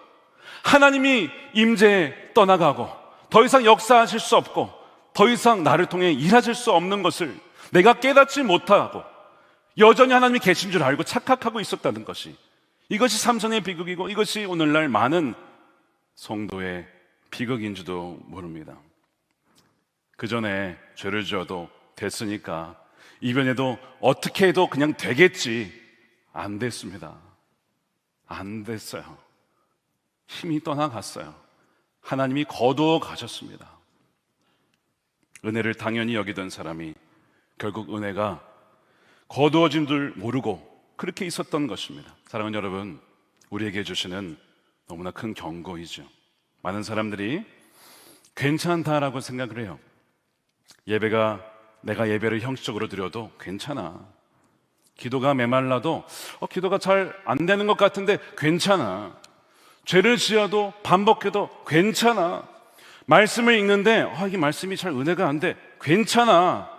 하나님이 임재에 떠나가고 더 이상 역사하실 수 없고 더 이상 나를 통해 일하실 수 없는 것을 내가 깨닫지 못하고 여전히 하나님이 계신 줄 알고 착각하고 있었다는 것이, 이것이 삼손의 비극이고 이것이 오늘날 많은 성도의 비극인지도 모릅니다. 그 전에 죄를 지어도 됐으니까 이번에도 어떻게 해도 그냥 되겠지. 안 됐습니다. 안 됐어요. 힘이 떠나갔어요. 하나님이 거두어 가셨습니다. 은혜를 당연히 여기던 사람이 결국 은혜가 거두어진 줄 모르고 그렇게 있었던 것입니다. 사랑하는 여러분, 우리에게 주시는 너무나 큰 경고이죠. 많은 사람들이 괜찮다라고 생각을 해요. 내가 예배를 형식적으로 드려도 괜찮아. 기도가 메말라도 기도가 잘 안 되는 것 같은데 괜찮아. 죄를 지어도 반복해도 괜찮아. 말씀을 읽는데 이 말씀이 잘 은혜가 안 돼. 괜찮아.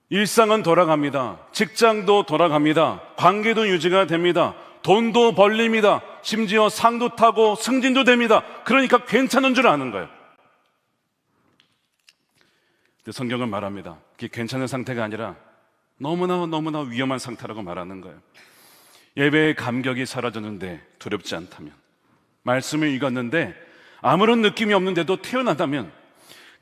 일상은 돌아갑니다. 직장도 돌아갑니다. 관계도 유지가 됩니다. 돈도 벌립니다. 심지어 상도 타고 승진도 됩니다. 그러니까 괜찮은 줄 아는 거예요. 근데 성경은 말합니다. 그게 괜찮은 상태가 아니라 너무나 위험한 상태라고 말하는 거예요. 예배의 감격이 사라졌는데 두렵지 않다면, 말씀을 읽었는데 아무런 느낌이 없는데도 태어나다면,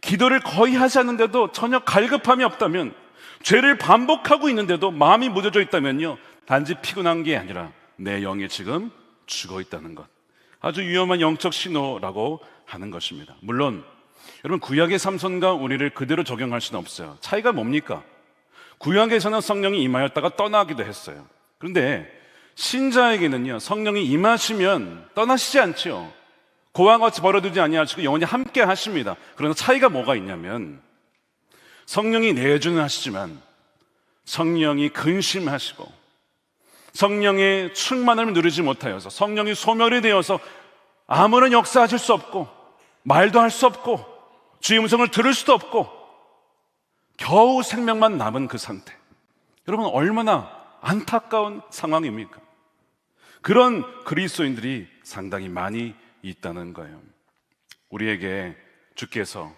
기도를 거의 하지 않는데도 전혀 갈급함이 없다면, 죄를 반복하고 있는데도 마음이 무뎌져 있다면요, 단지 피곤한 게 아니라 내 영이 지금 죽어 있다는 것, 아주 위험한 영적 신호라고 하는 것입니다. 물론 여러분, 구약의 삼손과 우리를 그대로 적용할 수는 없어요. 차이가 뭡니까? 구약에서는 성령이 임하였다가 떠나기도 했어요. 그런데 신자에게는요, 성령이 임하시면 떠나시지 않죠. 고와 같이 버려두지 아니하시고 영원히 함께 하십니다. 그러나 차이가 뭐가 있냐면, 성령이 내주는 하시지만 성령이 근심하시고 성령의 충만함을 누리지 못하여서 성령이 소멸이 되어서 아무런 역사하실 수 없고 말도 할 수 없고 주의 음성을 들을 수도 없고 겨우 생명만 남은 그 상태, 여러분 얼마나 안타까운 상황입니까? 그런 그리스도인들이 상당히 많이 있다는 거예요. 우리에게 주께서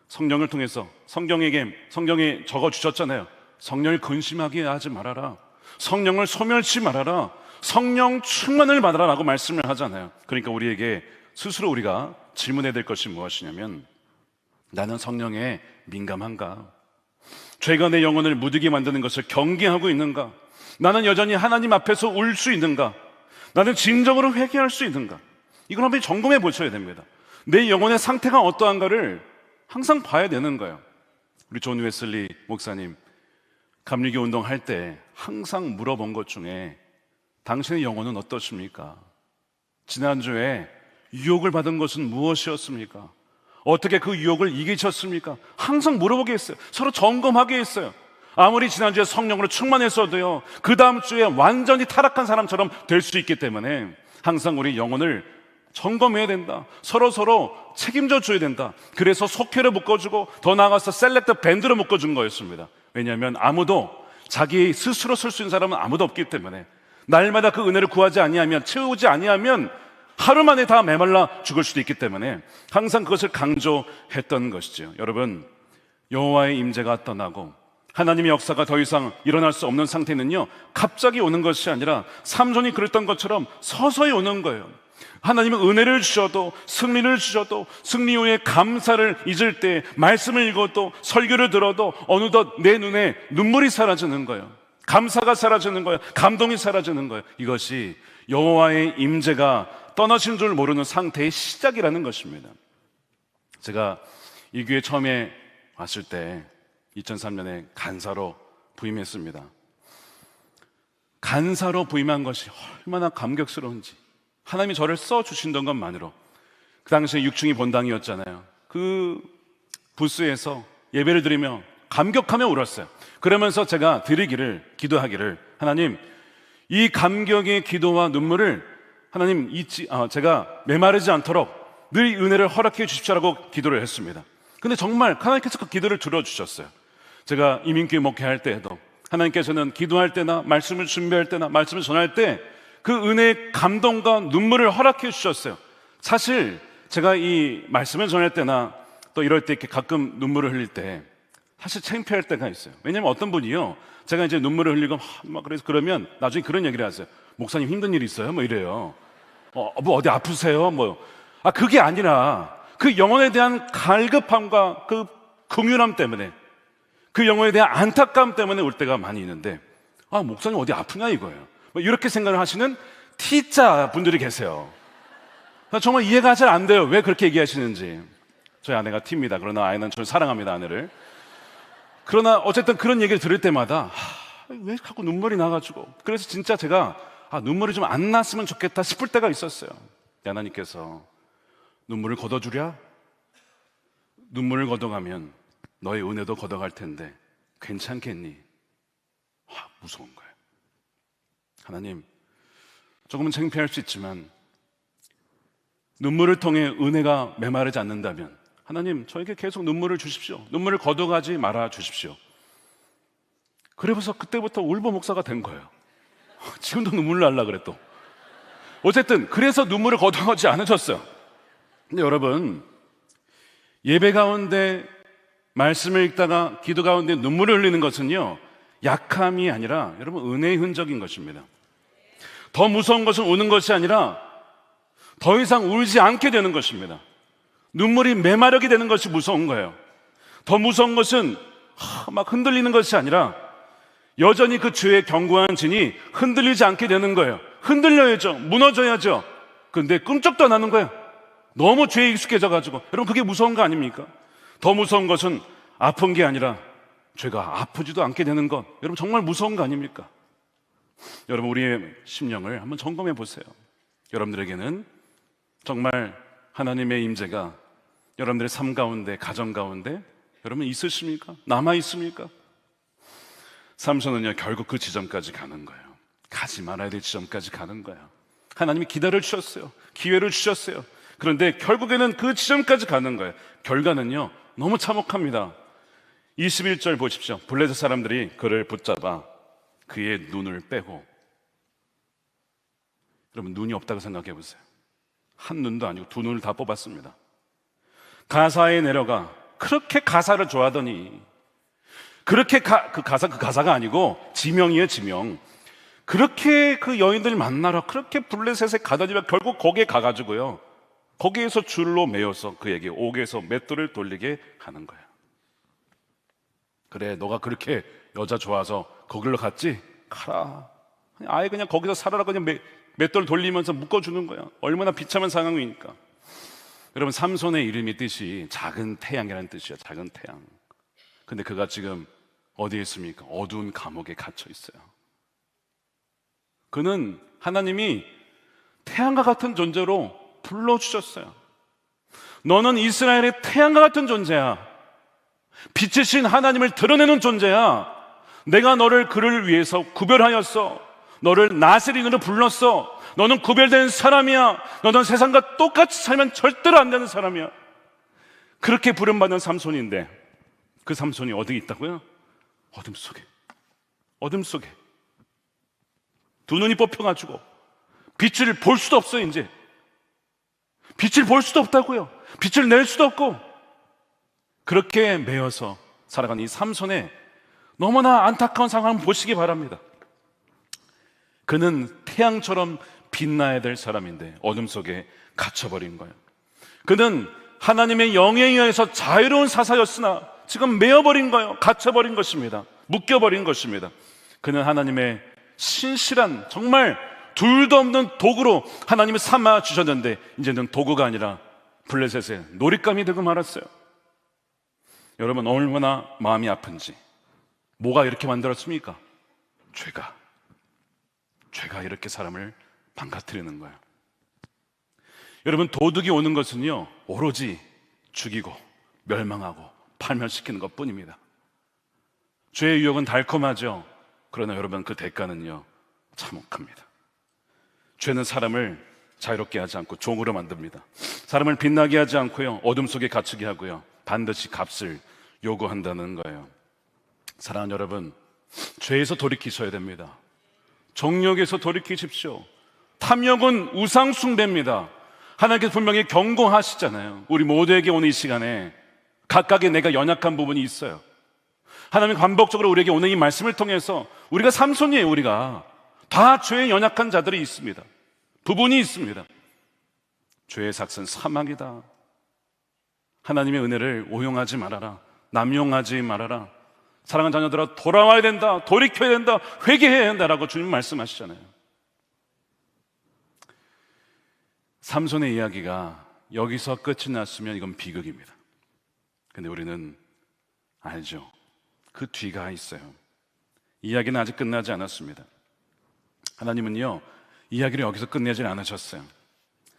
성령을 통해서 성경에 적어주셨잖아요. 성령을 근심하게 하지 말아라. 성령을 소멸치 말아라. 성령 충만을 받아라 라고 말씀을 하잖아요. 그러니까 우리에게 스스로 우리가 질문해야 될 것이 무엇이냐면, 나는 성령에 민감한가? 죄가 내 영혼을 무디게 만드는 것을 경계하고 있는가? 나는 여전히 하나님 앞에서 울 수 있는가? 나는 진정으로 회개할 수 있는가? 이걸 한번 점검해 보셔야 됩니다. 내 영혼의 상태가 어떠한가를 항상 봐야 되는 거예요. 우리 존 웨슬리 목사님 감리교 운동할 때 항상 물어본 것 중에 당신의 영혼은 어떠십니까? 지난주에 유혹을 받은 것은 무엇이었습니까? 어떻게 그 유혹을 이기셨습니까? 항상 물어보게 했어요. 서로 점검하게 했어요. 아무리 지난주에 성령으로 충만했어도요, 그 다음 주에 완전히 타락한 사람처럼 될 수 있기 때문에 항상 우리 영혼을 점검해야 된다. 서로 책임져 줘야 된다. 그래서 속회를 묶어주고 더 나아가서 셀렉트 밴드로 묶어준 거였습니다. 왜냐하면 아무도 자기 스스로 쓸 수 있는 사람은 아무도 없기 때문에 날마다 그 은혜를 구하지 아니하면, 채우지 아니하면 하루 만에 다 메말라 죽을 수도 있기 때문에 항상 그것을 강조했던 것이죠. 여러분, 여호와의 임재가 떠나고 하나님의 역사가 더 이상 일어날 수 없는 상태는요, 갑자기 오는 것이 아니라 삼손이 그랬던 것처럼 서서히 오는 거예요. 하나님은 은혜를 주셔도, 승리를 주셔도, 승리 후에 감사를 잊을 때, 말씀을 읽어도, 설교를 들어도 어느덧 내 눈에 눈물이 사라지는 거예요. 감사가 사라지는 거예요. 감동이 사라지는 거예요. 이것이 여호와의 임재가 떠나신 줄 모르는 상태의 시작이라는 것입니다. 제가 이 교회 처음에 왔을 때 2003년에 간사로 부임했습니다. 간사로 부임한 것이 얼마나 감격스러운지, 하나님이 저를 써주신던 것만으로. 그 당시에 육중이 본당이었잖아요. 그 부스에서 예배를 드리며 감격하며 울었어요. 그러면서 제가 기도하기를, 하나님, 이 감격의 기도와 눈물을 하나님 제가 메마르지 않도록 늘 은혜를 허락해 주십시오라고 기도를 했습니다. 근데 정말 하나님께서 그 기도를 들어주셨어요. 제가 이민교회 목회할 때에도 하나님께서는 기도할 때나 말씀을 준비할 때나 말씀을 전할 때 그 은혜의 감동과 눈물을 허락해 주셨어요. 사실 제가 이 말씀을 전할 때나 또 이럴 때 이렇게 가끔 눈물을 흘릴 때 사실 창피할 때가 있어요. 왜냐면 어떤 분이요, 제가 이제 눈물을 흘리고 막 그러면 나중에 그런 얘기를 하세요. 목사님 힘든 일 있어요? 뭐 이래요. 뭐 어디 아프세요? 그게 아니라 그 영혼에 대한 갈급함과 그 긍휼함 때문에, 그 영혼에 대한 안타까움 때문에 올 때가 많이 있는데, 목사님 어디 아프냐 이거예요. 이렇게 생각을 하시는 T자 분들이 계세요. 정말 이해가 잘 안 돼요. 왜 그렇게 얘기하시는지. 저희 아내가 T입니다. 그러나 아이는 저를 사랑합니다, 아내를. 그러나 어쨌든 그런 얘기를 들을 때마다 왜 자꾸 눈물이 나가지고, 그래서 진짜 제가 눈물이 좀 안 났으면 좋겠다 싶을 때가 있었어요. 하나님께서 눈물을 걷어주랴? 눈물을 걷어가면 너의 은혜도 걷어갈 텐데 괜찮겠니? 무서운 거예요. 하나님, 조금은 창피할 수 있지만 눈물을 통해 은혜가 메마르지 않는다면 하나님, 저에게 계속 눈물을 주십시오. 눈물을 걷어가지 말아 주십시오. 그래서 그때부터 울보 목사가 된 거예요. 지금도 눈물 날라 그래 또. 어쨌든 그래서 눈물을 걷어가지 않으셨어요. 근데 여러분, 예배 가운데 말씀을 읽다가 기도 가운데 눈물을 흘리는 것은요, 약함이 아니라 여러분 은혜의 흔적인 것입니다. 더 무서운 것은 우는 것이 아니라 더 이상 울지 않게 되는 것입니다. 눈물이 메마르게 되는 것이 무서운 거예요. 더 무서운 것은 막 흔들리는 것이 아니라 여전히 그 죄의 견고한 진이 흔들리지 않게 되는 거예요. 흔들려야죠. 무너져야죠. 근데 끔찍도 안 하는 거예요. 너무 죄에 익숙해져가지고. 여러분, 그게 무서운 거 아닙니까? 더 무서운 것은 아픈 게 아니라 죄가 아프지도 않게 되는 것. 여러분, 정말 무서운 거 아닙니까? 여러분, 우리의 심령을 한번 점검해 보세요. 여러분들에게는 정말 하나님의 임재가 여러분들의 삶 가운데, 가정 가운데 여러분 있으십니까? 남아 있습니까? 삼손은요, 결국 그 지점까지 가는 거예요. 가지 말아야 될 지점까지 가는 거예요. 하나님이 기다려 주셨어요. 기회를 주셨어요. 그런데 결국에는 그 지점까지 가는 거예요. 결과는요, 너무 참혹합니다. 21절 보십시오. 블레셋 사람들이 그를 붙잡아 그의 눈을 빼고, 여러분, 눈이 없다고 생각해 보세요. 한 눈도 아니고 두 눈을 다 뽑았습니다. 가사에 내려가 그렇게 가사를 좋아하더니, 그렇게 그 가사가 아니고 지명이에요, 지명. 그렇게 그 여인들 만나러 그렇게 블레셋에 가다니면 결국 거기에 가가지고요, 거기에서 줄로 매어서 그에게 옥에서 맷돌을 돌리게 하는 거예요. 그래, 너가 그렇게 여자 좋아서 거길로 갔지? 가라. 아예 그냥 거기서 살아라. 그냥 맷돌 돌리면서 묶어주는 거야. 얼마나 비참한 상황이니까. 여러분, 삼손의 이름이 뜻이 작은 태양이라는 뜻이야. 작은 태양. 근데 그가 지금 어디에 있습니까? 어두운 감옥에 갇혀 있어요. 그는 하나님이 태양과 같은 존재로 불러주셨어요. 너는 이스라엘의 태양과 같은 존재야. 빛이신 하나님을 드러내는 존재야. 내가 너를 그를 위해서 구별하였어. 너를 나스린으로 불렀어. 너는 구별된 사람이야. 너는 세상과 똑같이 살면 절대로 안 되는 사람이야. 그렇게 부름받는 삼손인데, 그 삼손이 어디 있다고요? 어둠 속에. 어둠 속에. 두 눈이 뽑혀가지고 빛을 볼 수도 없어요. 이제 빛을 볼 수도 없다고요. 빛을 낼 수도 없고, 그렇게 매여서 살아가는 이 삼손의 너무나 안타까운 상황을 보시기 바랍니다. 그는 태양처럼 빛나야 될 사람인데 어둠 속에 갇혀버린 거예요. 그는 하나님의 영에 의해서 자유로운 사사였으나 지금 매여버린 거예요. 갇혀버린 것입니다. 묶여버린 것입니다. 그는 하나님의 신실한, 정말 둘도 없는 도구로 하나님을 삼아 주셨는데 이제는 도구가 아니라 블레셋의 놀잇감이 되고 말았어요. 여러분, 얼마나 마음이 아픈지. 뭐가 이렇게 만들었습니까? 죄가 이렇게 사람을 망가뜨리는 거예요. 여러분, 도둑이 오는 것은요, 오로지 죽이고 멸망하고 파멸시키는 것뿐입니다. 죄의 유혹은 달콤하죠. 그러나 여러분, 그 대가는요, 참혹합니다. 죄는 사람을 자유롭게 하지 않고 종으로 만듭니다. 사람을 빛나게 하지 않고요, 어둠 속에 갇히게 하고요, 반드시 값을 요구한다는 거예요. 사랑하는 여러분, 죄에서 돌이키셔야 됩니다. 정욕에서 돌이키십시오. 탐욕은 우상 숭배입니다. 하나님께서 분명히 경고하시잖아요. 우리 모두에게 오늘 이 시간에 각각의 내가 연약한 부분이 있어요. 하나님 반복적으로 우리에게 오늘 이 말씀을 통해서 우리가 삼손이에요. 우리가 다 죄에 연약한 자들이 있습니다. 부분이 있습니다. 죄의 삭은 사망이다. 하나님의 은혜를 오용하지 말아라. 남용하지 말아라. 사랑하는 자녀들아, 돌아와야 된다. 돌이켜야 된다. 회개해야 된다라고 주님 말씀하시잖아요. 삼손의 이야기가 여기서 끝이 났으면 이건 비극입니다. 근데 우리는 알죠. 그 뒤가 있어요. 이야기는 아직 끝나지 않았습니다. 하나님은요, 이야기를 여기서 끝내지 않으셨어요.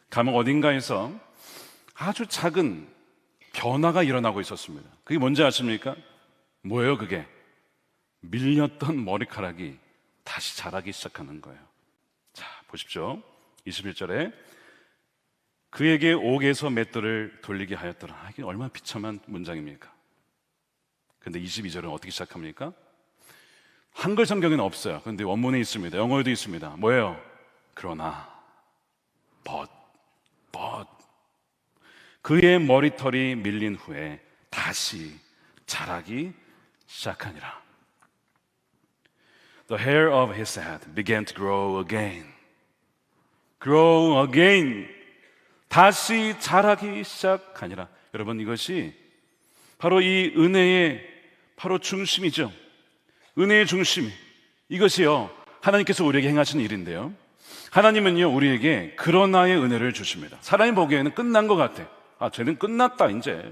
감옥 어딘가에서 아주 작은 변화가 일어나고 있었습니다. 그게 뭔지 아십니까? 뭐예요 그게? 밀렸던 머리카락이 다시 자라기 시작하는 거예요. 자, 보십시오. 21절에 그에게 옥에서 맷돌을 돌리게 하였더라. 이게 얼마나 비참한 문장입니까? 근데 22절은 어떻게 시작합니까? 한글 성경에는 없어요. 근데 원문에 있습니다. 영어에도 있습니다. 뭐예요? 그러나 but 그의 머리털이 밀린 후에 다시 자라기 시작하니라. The hair of his head began to grow again. Grow again. 다시 자라기 시작하니라. 여러분, 이것이 바로 이 은혜의 바로 중심이죠. 은혜의 중심. 이것이요, 하나님께서 우리에게 행하시는 일인데요. 하나님은요, 우리에게 그러나의 은혜를 주십니다. 사람이 보기에는 끝난 것 같아. 아, 죄는 끝났다 이제.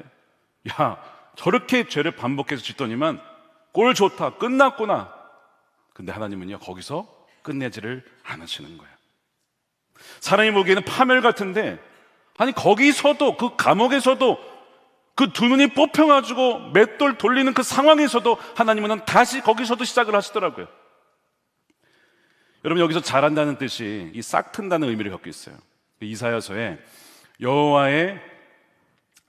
야, 저렇게 죄를 반복해서 짓더니만 꼴 좋다, 끝났구나. 근데 하나님은요, 거기서 끝내지를 않으시는 거예요. 사람이 보기에는 파멸 같은데, 아니 거기서도, 그 감옥에서도, 그 두 눈이 뽑혀가지고 맷돌 돌리는 그 상황에서도 하나님은 다시 거기서도 시작을 하시더라고요. 여러분, 여기서 자란다는 뜻이 이 싹 튼다는 의미를 갖고 있어요. 이사야서에 여호와의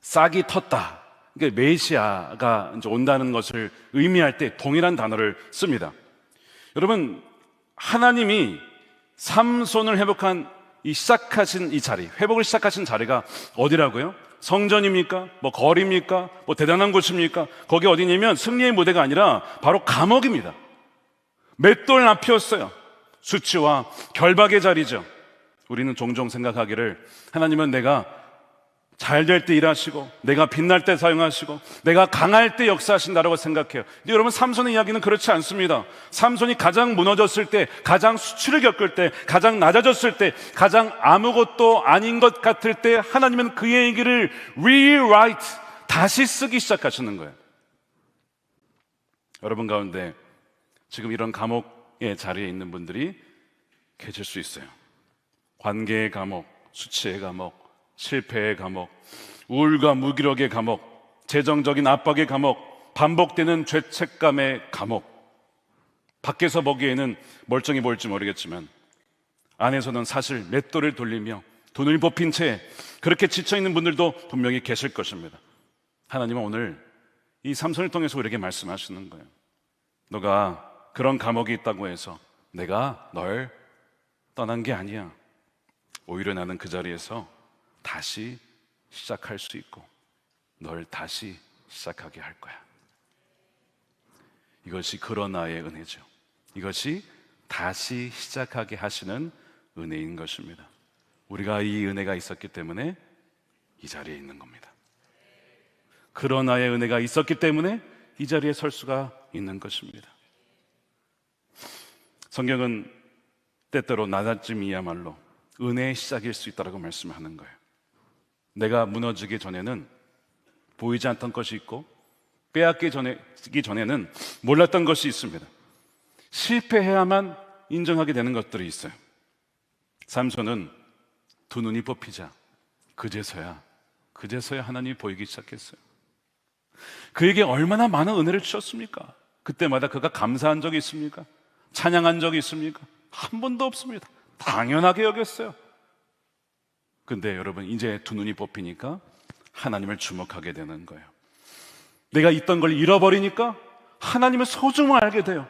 싹이 텄다, 그러니까 메시아가 이제 온다는 것을 의미할 때 동일한 단어를 씁니다. 여러분, 하나님이 삼손을 회복한 이 시작하신 이 자리, 회복을 시작하신 자리가 어디라고요? 성전입니까? 뭐 거리입니까? 뭐 대단한 곳입니까? 거기 어디냐면 승리의 무대가 아니라 바로 감옥입니다. 맷돌 앞이었어요. 수치와 결박의 자리죠. 우리는 종종 생각하기를, 하나님은 내가 잘 될 때 일하시고 내가 빛날 때 사용하시고 내가 강할 때 역사하신다라고 생각해요. 근데 여러분, 삼손의 이야기는 그렇지 않습니다. 삼손이 가장 무너졌을 때, 가장 수치를 겪을 때, 가장 낮아졌을 때, 가장 아무것도 아닌 것 같을 때 하나님은 그의 얘기를 rewrite, 다시 쓰기 시작하시는 거예요. 여러분 가운데 지금 이런 감옥의 자리에 있는 분들이 계실 수 있어요. 관계의 감옥, 수치의 감옥, 실패의 감옥, 우울과 무기력의 감옥, 재정적인 압박의 감옥, 반복되는 죄책감의 감옥. 밖에서 보기에는 멀쩡해 보일지 모르겠지만 안에서는 사실 맷돌을 돌리며 돈을 뽑힌 채 그렇게 지쳐있는 분들도 분명히 계실 것입니다. 하나님은 오늘 이 삼손을 통해서 우리에게 말씀하시는 거예요. 너가 그런 감옥이 있다고 해서 내가 널 떠난 게 아니야. 오히려 나는 그 자리에서 다시 시작할 수 있고 널 다시 시작하게 할 거야. 이것이 그러나의 은혜죠. 이것이 다시 시작하게 하시는 은혜인 것입니다. 우리가 이 은혜가 있었기 때문에 이 자리에 있는 겁니다. 그러나의 은혜가 있었기 때문에 이 자리에 설 수가 있는 것입니다. 성경은 때때로 낮아짐이야말로 은혜의 시작일 수 있다고 말씀하는 거예요. 내가 무너지기 전에는 보이지 않던 것이 있고 빼앗기기 전에는 몰랐던 것이 있습니다. 실패해야만 인정하게 되는 것들이 있어요. 삼손은 두 눈이 뽑히자 그제서야 하나님이 보이기 시작했어요. 그에게 얼마나 많은 은혜를 주셨습니까? 그때마다 그가 감사한 적이 있습니까? 찬양한 적이 있습니까? 한 번도 없습니다. 당연하게 여겼어요. 근데 여러분, 이제 두 눈이 뽑히니까 하나님을 주목하게 되는 거예요. 내가 있던 걸 잃어버리니까 하나님의 소중함을 알게 돼요.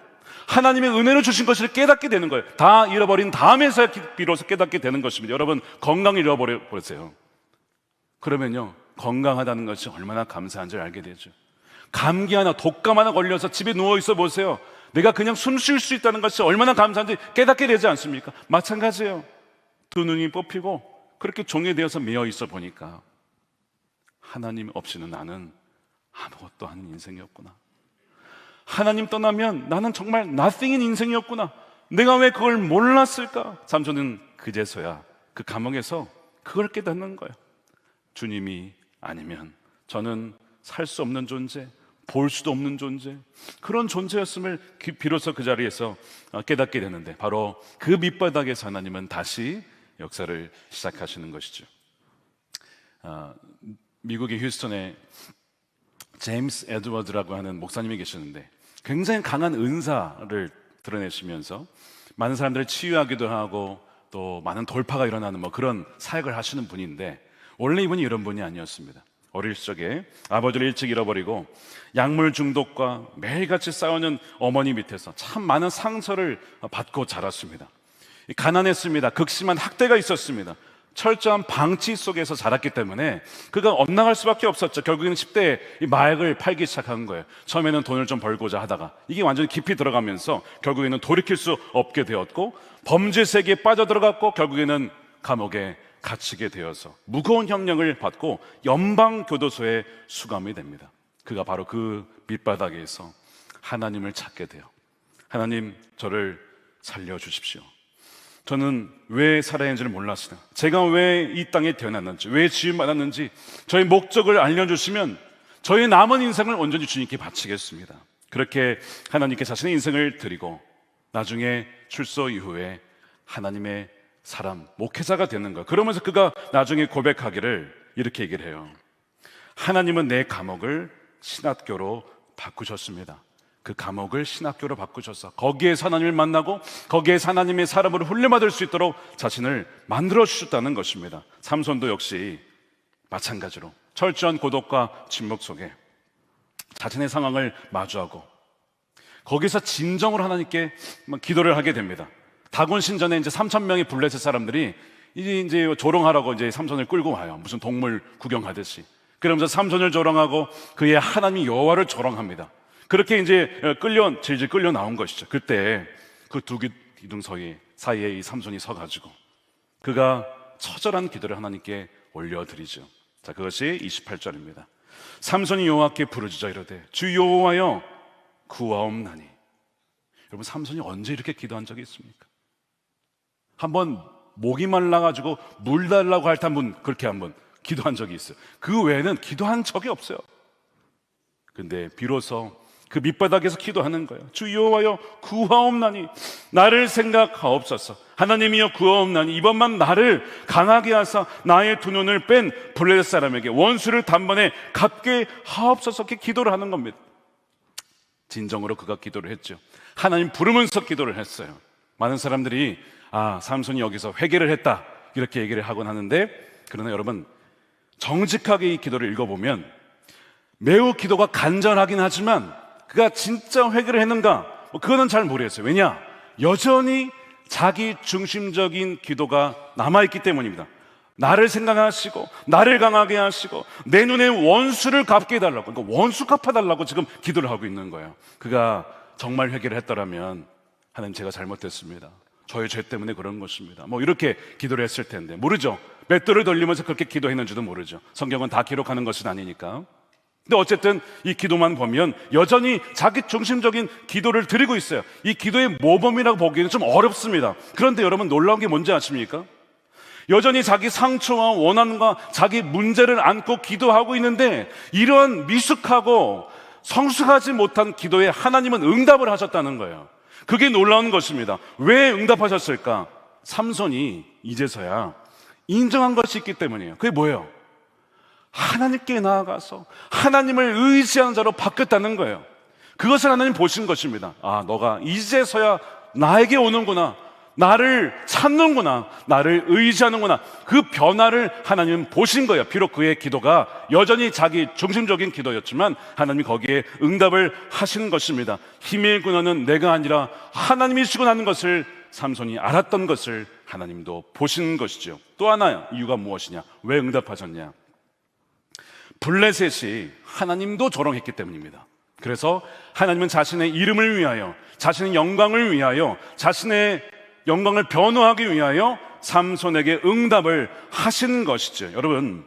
하나님의 은혜로 주신 것을 깨닫게 되는 거예요. 다 잃어버린 다음에서 비로소 깨닫게 되는 것입니다. 여러분, 건강 잃어버려 보세요. 그러면요, 건강하다는 것이 얼마나 감사한지를 알게 되죠. 감기 하나, 독감 하나 걸려서 집에 누워있어 보세요. 내가 그냥 숨 쉴 수 있다는 것이 얼마나 감사한지 깨닫게 되지 않습니까? 마찬가지예요. 두 눈이 뽑히고 그렇게 종이 되어서 매여 있어 보니까 하나님 없이는 나는 아무것도 아닌 인생이었구나. 하나님 떠나면 나는 정말 nothing인 인생이었구나. 내가 왜 그걸 몰랐을까? 삼손은 그제서야 그 감옥에서 그걸 깨닫는 거예요. 주님이 아니면 저는 살 수 없는 존재, 볼 수도 없는 존재, 그런 존재였음을 비로소 그 자리에서 깨닫게 되는데, 바로 그 밑바닥에서 하나님은 다시 역사를 시작하시는 것이죠. 미국의 휴스턴에 제임스 에드워드라고 하는 목사님이 계시는데 굉장히 강한 은사를 드러내시면서 많은 사람들을 치유하기도 하고 또 많은 돌파가 일어나는 그런 사역을 하시는 분인데, 원래 이분이 이런 분이 아니었습니다. 어릴 적에 아버지를 일찍 잃어버리고 약물 중독과 매일같이 싸우는 어머니 밑에서 참 많은 상처를 받고 자랐습니다. 가난했습니다. 극심한 학대가 있었습니다. 철저한 방치 속에서 자랐기 때문에 그가 엇나갈 수밖에 없었죠. 결국에는 10대에 이 마약을 팔기 시작한 거예요. 처음에는 돈을 좀 벌고자 하다가 이게 완전히 깊이 들어가면서 결국에는 돌이킬 수 없게 되었고, 범죄 세계에 빠져들어갔고, 결국에는 감옥에 갇히게 되어서 무거운 형량을 받고 연방교도소에 수감이 됩니다. 그가 바로 그 밑바닥에서 하나님을 찾게 돼요. 하나님, 저를 살려주십시오. 저는 왜 살아야 하는지를 몰랐어요. 제가 왜 이 땅에 태어났는지, 왜 지음받았는지 저의 목적을 알려주시면 저의 남은 인생을 온전히 주님께 바치겠습니다. 그렇게 하나님께 자신의 인생을 드리고 나중에 출소 이후에 하나님의 사람, 목회자가 되는 거예요. 그러면서 그가 나중에 고백하기를 이렇게 얘기를 해요. 하나님은 내 감옥을 신학교로 바꾸셨습니다. 그 감옥을 신학교로 바꾸셔서 거기에서 하나님을 만나고 거기에서 하나님의 사람으로 훈련받을 수 있도록 자신을 만들어 주셨다는 것입니다. 삼손도 역시 마찬가지로 철저한 고독과 침묵 속에 자신의 상황을 마주하고 거기서 진정으로 하나님께 기도를 하게 됩니다. 다곤 신전에 이제 3,000명의 블레셋 사람들이 이제 조롱하라고 이제 삼손을 끌고 와요. 무슨 동물 구경하듯이. 그러면서 삼손을 조롱하고 그의 하나님 여호와를 조롱합니다. 그렇게 이제 질질 끌려 나온 것이죠. 그때 그 두 기둥 사이에 이 삼손이 서가지고 그가 처절한 기도를 하나님께 올려드리죠. 자, 그것이 28절입니다. 삼손이 여호와께 부르짖어 이르되 주 여호와여 구하옵나니. 여러분, 삼손이 언제 이렇게 기도한 적이 있습니까? 한번 목이 말라가지고 물 달라고 할 때 한번 그렇게 한번 기도한 적이 있어요. 그 외에는 기도한 적이 없어요. 근데 비로소 그 밑바닥에서 기도하는 거예요. 주 여호와여 구하옵나니 나를 생각하옵소서. 하나님이여 구하옵나니 이번만 나를 강하게 하사 나의 두 눈을 뺀 블레셋 사람에게 원수를 단번에 갚게 하옵소서. 이렇게 기도를 하는 겁니다. 진정으로 그가 기도를 했죠. 하나님 부르면서 기도를 했어요. 많은 사람들이 삼손이 여기서 회개를 했다 이렇게 얘기를 하곤 하는데, 그러나 여러분 정직하게 이 기도를 읽어보면 매우 기도가 간절하긴 하지만 그가 진짜 회개를 했는가? 그거는 잘 모르겠어요. 왜냐? 여전히 자기 중심적인 기도가 남아있기 때문입니다. 나를 생각하시고 나를 강하게 하시고 내 눈에 원수를 갚게 해달라고, 그러니까 원수 갚아달라고 지금 기도를 하고 있는 거예요. 그가 정말 회개를 했더라면 하나님 제가 잘못했습니다. 저의 죄 때문에 그런 것입니다. 이렇게 기도를 했을 텐데 모르죠. 맷돌을 돌리면서 그렇게 기도했는지도 모르죠. 성경은 다 기록하는 것은 아니니까. 근데 어쨌든 이 기도만 보면 여전히 자기 중심적인 기도를 드리고 있어요. 이 기도의 모범이라고 보기에는 좀 어렵습니다. 그런데 여러분 놀라운 게 뭔지 아십니까? 여전히 자기 상처와 원한과 자기 문제를 안고 기도하고 있는데 이러한 미숙하고 성숙하지 못한 기도에 하나님은 응답을 하셨다는 거예요. 그게 놀라운 것입니다. 왜 응답하셨을까? 삼손이 이제서야 인정한 것이 있기 때문이에요. 그게 뭐예요? 하나님께 나아가서 하나님을 의지하는 자로 바뀌었다는 거예요. 그것을 하나님 보신 것입니다. 너가 이제서야 나에게 오는구나, 나를 찾는구나, 나를 의지하는구나. 그 변화를 하나님은 보신 거예요. 비록 그의 기도가 여전히 자기 중심적인 기도였지만 하나님이 거기에 응답을 하신 것입니다. 힘의 근원은 내가 아니라 하나님이시구나 하는 것을 삼손이 알았던 것을 하나님도 보신 것이죠. 또 하나 이유가 무엇이냐? 왜 응답하셨냐? 블레셋이 하나님도 조롱했기 때문입니다. 그래서 하나님은 자신의 이름을 위하여, 자신의 영광을 위하여, 자신의 영광을 변호하기 위하여 삼손에게 응답을 하신 것이죠. 여러분,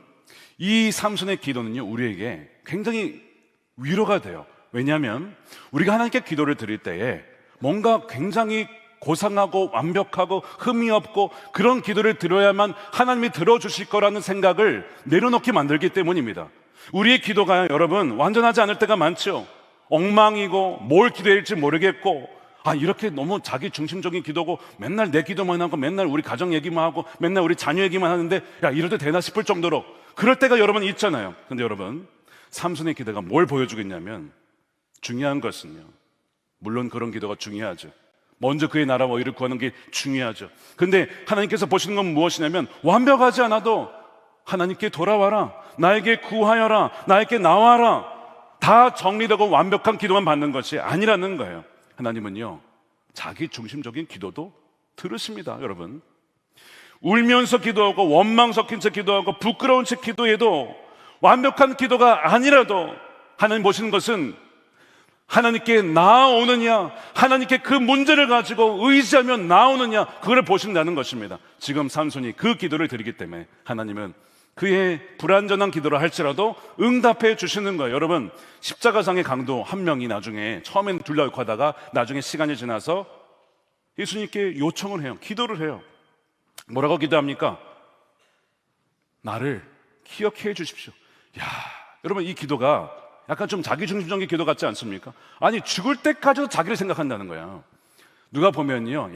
이 삼손의 기도는요 우리에게 굉장히 위로가 돼요. 왜냐하면 우리가 하나님께 기도를 드릴 때에 뭔가 굉장히 고상하고 완벽하고 흠이 없고 그런 기도를 드려야만 하나님이 들어주실 거라는 생각을 내려놓게 만들기 때문입니다. 우리의 기도가 여러분 완전하지 않을 때가 많죠. 엉망이고 뭘 기도해야 할지 모르겠고, 이렇게 너무 자기 중심적인 기도고 맨날 내 기도만 하고 맨날 우리 가정 얘기만 하고 맨날 우리 자녀 얘기만 하는데 이래도 되나 싶을 정도로 그럴 때가 여러분 있잖아요. 근데 여러분, 삼손의 기도가 뭘 보여주겠냐면, 중요한 것은요, 물론 그런 기도가 중요하죠. 먼저 그의 나라와 의를 구하는 게 중요하죠. 근데 하나님께서 보시는 건 무엇이냐면, 완벽하지 않아도 하나님께 돌아와라, 나에게 구하여라, 나에게 나와라, 다 정리되고 완벽한 기도만 받는 것이 아니라는 거예요. 하나님은요 자기 중심적인 기도도 들으십니다. 여러분, 울면서 기도하고 원망 섞인 채 기도하고 부끄러운 채 기도해도 완벽한 기도가 아니라도 하나님 보시는 것은 하나님께 나아오느냐, 하나님께 그 문제를 가지고 의지하면 나오느냐, 그걸 보신다는 것입니다. 지금 삼손이 그 기도를 드리기 때문에 하나님은 그의 불완전한 기도를 할지라도 응답해 주시는 거예요. 여러분, 십자가상의 강도 한 명이 나중에 처음엔 둘러있고 하다가 나중에 시간이 지나서 예수님께 요청을 해요. 기도를 해요. 뭐라고 기도합니까? 나를 기억해 주십시오. 여러분, 이 기도가 약간 좀 자기중심적인 기도 같지 않습니까? 아니, 죽을 때까지도 자기를 생각한다는 거야. 누가 보면요,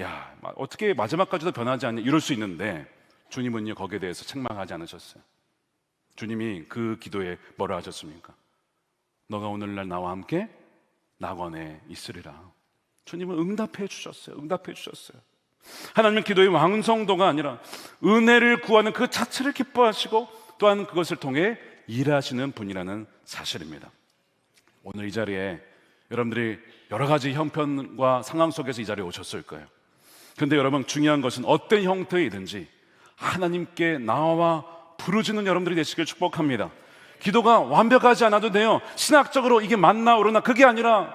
어떻게 마지막까지도 변하지 않냐 이럴 수 있는데, 주님은요 거기에 대해서 책망하지 않으셨어요. 주님이 그 기도에 뭐라 하셨습니까? 너가 오늘날 나와 함께 낙원에 있으리라. 주님은 응답해 주셨어요. 응답해 주셨어요. 하나님은 기도의 완성도가 아니라 은혜를 구하는 그 자체를 기뻐하시고 또한 그것을 통해 일하시는 분이라는 사실입니다. 오늘 이 자리에 여러분들이 여러 가지 형편과 상황 속에서 이 자리에 오셨을 거예요. 그런데 여러분, 중요한 것은 어떤 형태이든지 하나님께 나와 부르짖는 여러분들이 되시길 축복합니다. 기도가 완벽하지 않아도 돼요. 신학적으로 이게 맞나 옳으나 그게 아니라,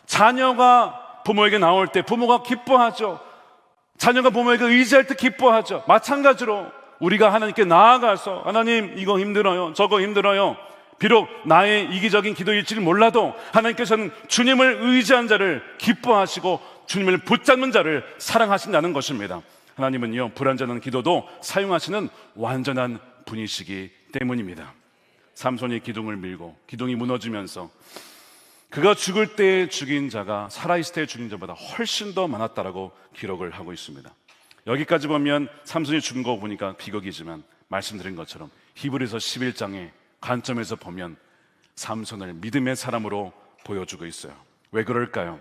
자녀가 부모에게 나올 때 부모가 기뻐하죠. 자녀가 부모에게 의지할 때 기뻐하죠. 마찬가지로 우리가 하나님께 나아가서 하나님 이거 힘들어요, 저거 힘들어요, 비록 나의 이기적인 기도일지를 몰라도 하나님께서는 주님을 의지한 자를 기뻐하시고 주님을 붙잡는 자를 사랑하신다는 것입니다. 하나님은요, 불완전한 기도도 사용하시는 완전한 분이시기 때문입니다. 삼손이 기둥을 밀고 기둥이 무너지면서 그가 죽을 때 죽인 자가 살아있을 때 죽인 자보다 훨씬 더 많았다라고 기록을 하고 있습니다. 여기까지 보면 삼손이 죽은 거 보니까 비극이지만 말씀드린 것처럼 히브리서 11장의 관점에서 보면 삼손을 믿음의 사람으로 보여주고 있어요. 왜 그럴까요?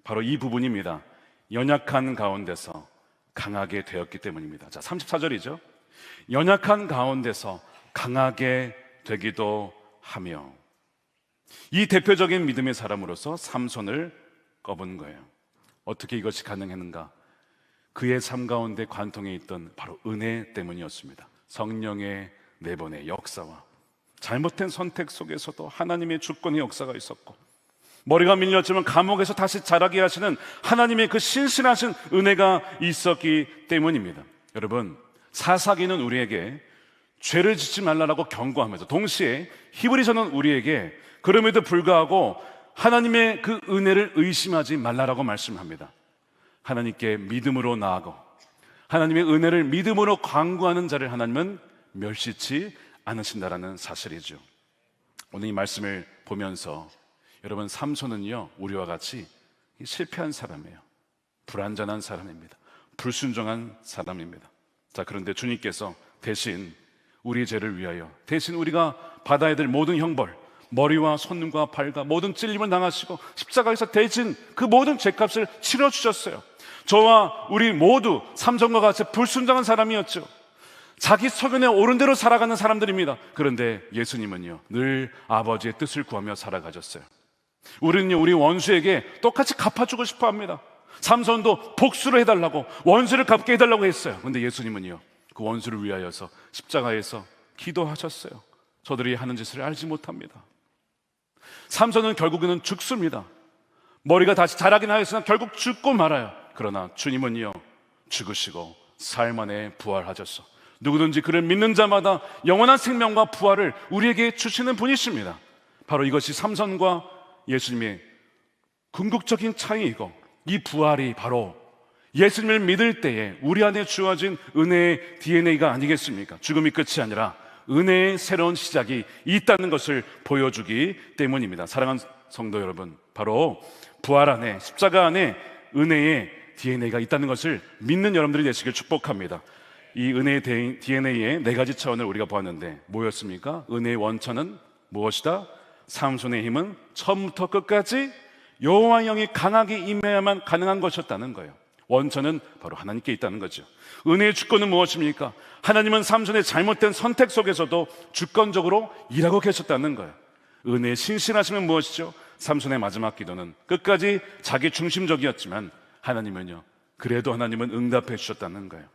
바로 이 부분입니다. 연약한 가운데서 강하게 되었기 때문입니다. 자, 34절이죠. 연약한 가운데서 강하게 되기도 하며, 이 대표적인 믿음의 사람으로서 삼손을 꼽은 거예요. 어떻게 이것이 가능했는가? 그의 삶 가운데 관통해 있던 바로 은혜 때문이었습니다. 성령의 내본의 역사와 잘못된 선택 속에서도 하나님의 주권의 역사가 있었고, 머리가 밀렸지만 감옥에서 다시 자라게 하시는 하나님의 그 신실하신 은혜가 있었기 때문입니다. 여러분, 사사기는 우리에게 죄를 짓지 말라라고 경고하면서 동시에 히브리서는 우리에게 그럼에도 불구하고 하나님의 그 은혜를 의심하지 말라라고 말씀합니다. 하나님께 믿음으로 나아가고 하나님의 은혜를 믿음으로 간구하는 자를 하나님은 멸시치 않으신다라는 사실이죠. 오늘 이 말씀을 보면서 여러분, 삼손은요, 우리와 같이 실패한 사람이에요. 불완전한 사람입니다. 불순종한 사람입니다. 자, 그런데 주님께서 대신 우리의 죄를 위하여, 대신 우리가 받아야 될 모든 형벌, 머리와 손과 발과 모든 찔림을 당하시고 십자가에서 대신 그 모든 죄값을 치러주셨어요. 저와 우리 모두 삼손과 같이 불순종한 사람이었죠. 자기 소견에 옳은 대로 살아가는 사람들입니다. 그런데 예수님은요, 늘 아버지의 뜻을 구하며 살아가셨어요. 우리는요, 우리 원수에게 똑같이 갚아주고 싶어 합니다. 삼손도 복수를 해달라고, 원수를 갚게 해달라고 했어요. 그런데 예수님은요, 그 원수를 위하여서 십자가에서 기도하셨어요. 저들이 하는 짓을 알지 못합니다. 삼손은 결국에는 죽습니다. 머리가 다시 자라긴 하였으나 결국 죽고 말아요. 그러나 주님은요, 죽으시고 삶 안에 부활하셨어. 누구든지 그를 믿는 자마다 영원한 생명과 부활을 우리에게 주시는 분이십니다. 바로 이것이 삼손과 예수님의 궁극적인 차이이고, 이 부활이 바로 예수님을 믿을 때에 우리 안에 주어진 은혜의 DNA가 아니겠습니까? 죽음이 끝이 아니라 은혜의 새로운 시작이 있다는 것을 보여주기 때문입니다. 사랑하는 성도 여러분, 바로 부활 안에, 십자가 안에 은혜의 DNA가 있다는 것을 믿는 여러분들이 되시길 축복합니다. 이 은혜의 DNA의 네 가지 차원을 우리가 보았는데 뭐였습니까? 은혜의 원천은 무엇이다? 삼손의 힘은 처음부터 끝까지 여호와 영이 강하게 임해야만 가능한 것이었다는 거예요. 원천은 바로 하나님께 있다는 거죠. 은혜의 주권은 무엇입니까? 하나님은 삼손의 잘못된 선택 속에서도 주권적으로 일하고 계셨다는 거예요. 은혜의 신실하심은 무엇이죠? 삼손의 마지막 기도는 끝까지 자기 중심적이었지만 하나님은요, 그래도 하나님은 응답해 주셨다는 거예요.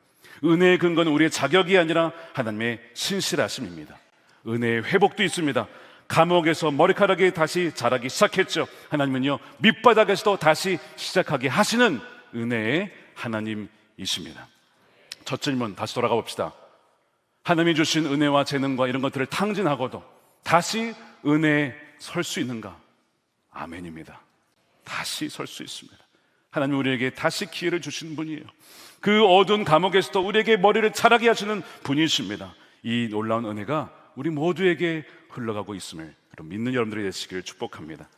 은혜의 근거는 우리의 자격이 아니라 하나님의 신실하심입니다. 은혜의 회복도 있습니다. 감옥에서 머리카락이 다시 자라기 시작했죠. 하나님은요, 밑바닥에서도 다시 시작하게 하시는 은혜의 하나님이십니다. 첫 질문 다시 돌아가 봅시다. 하나님이 주신 은혜와 재능과 이런 것들을 탕진하고도 다시 은혜에 설 수 있는가? 아멘입니다. 다시 설 수 있습니다. 하나님 우리에게 다시 기회를 주신 분이에요. 그 어두운 감옥에서도 우리에게 머리를 자라게 하시는 분이십니다. 이 놀라운 은혜가 우리 모두에게 흘러가고 있음을 믿는 여러분들이 되시길 축복합니다.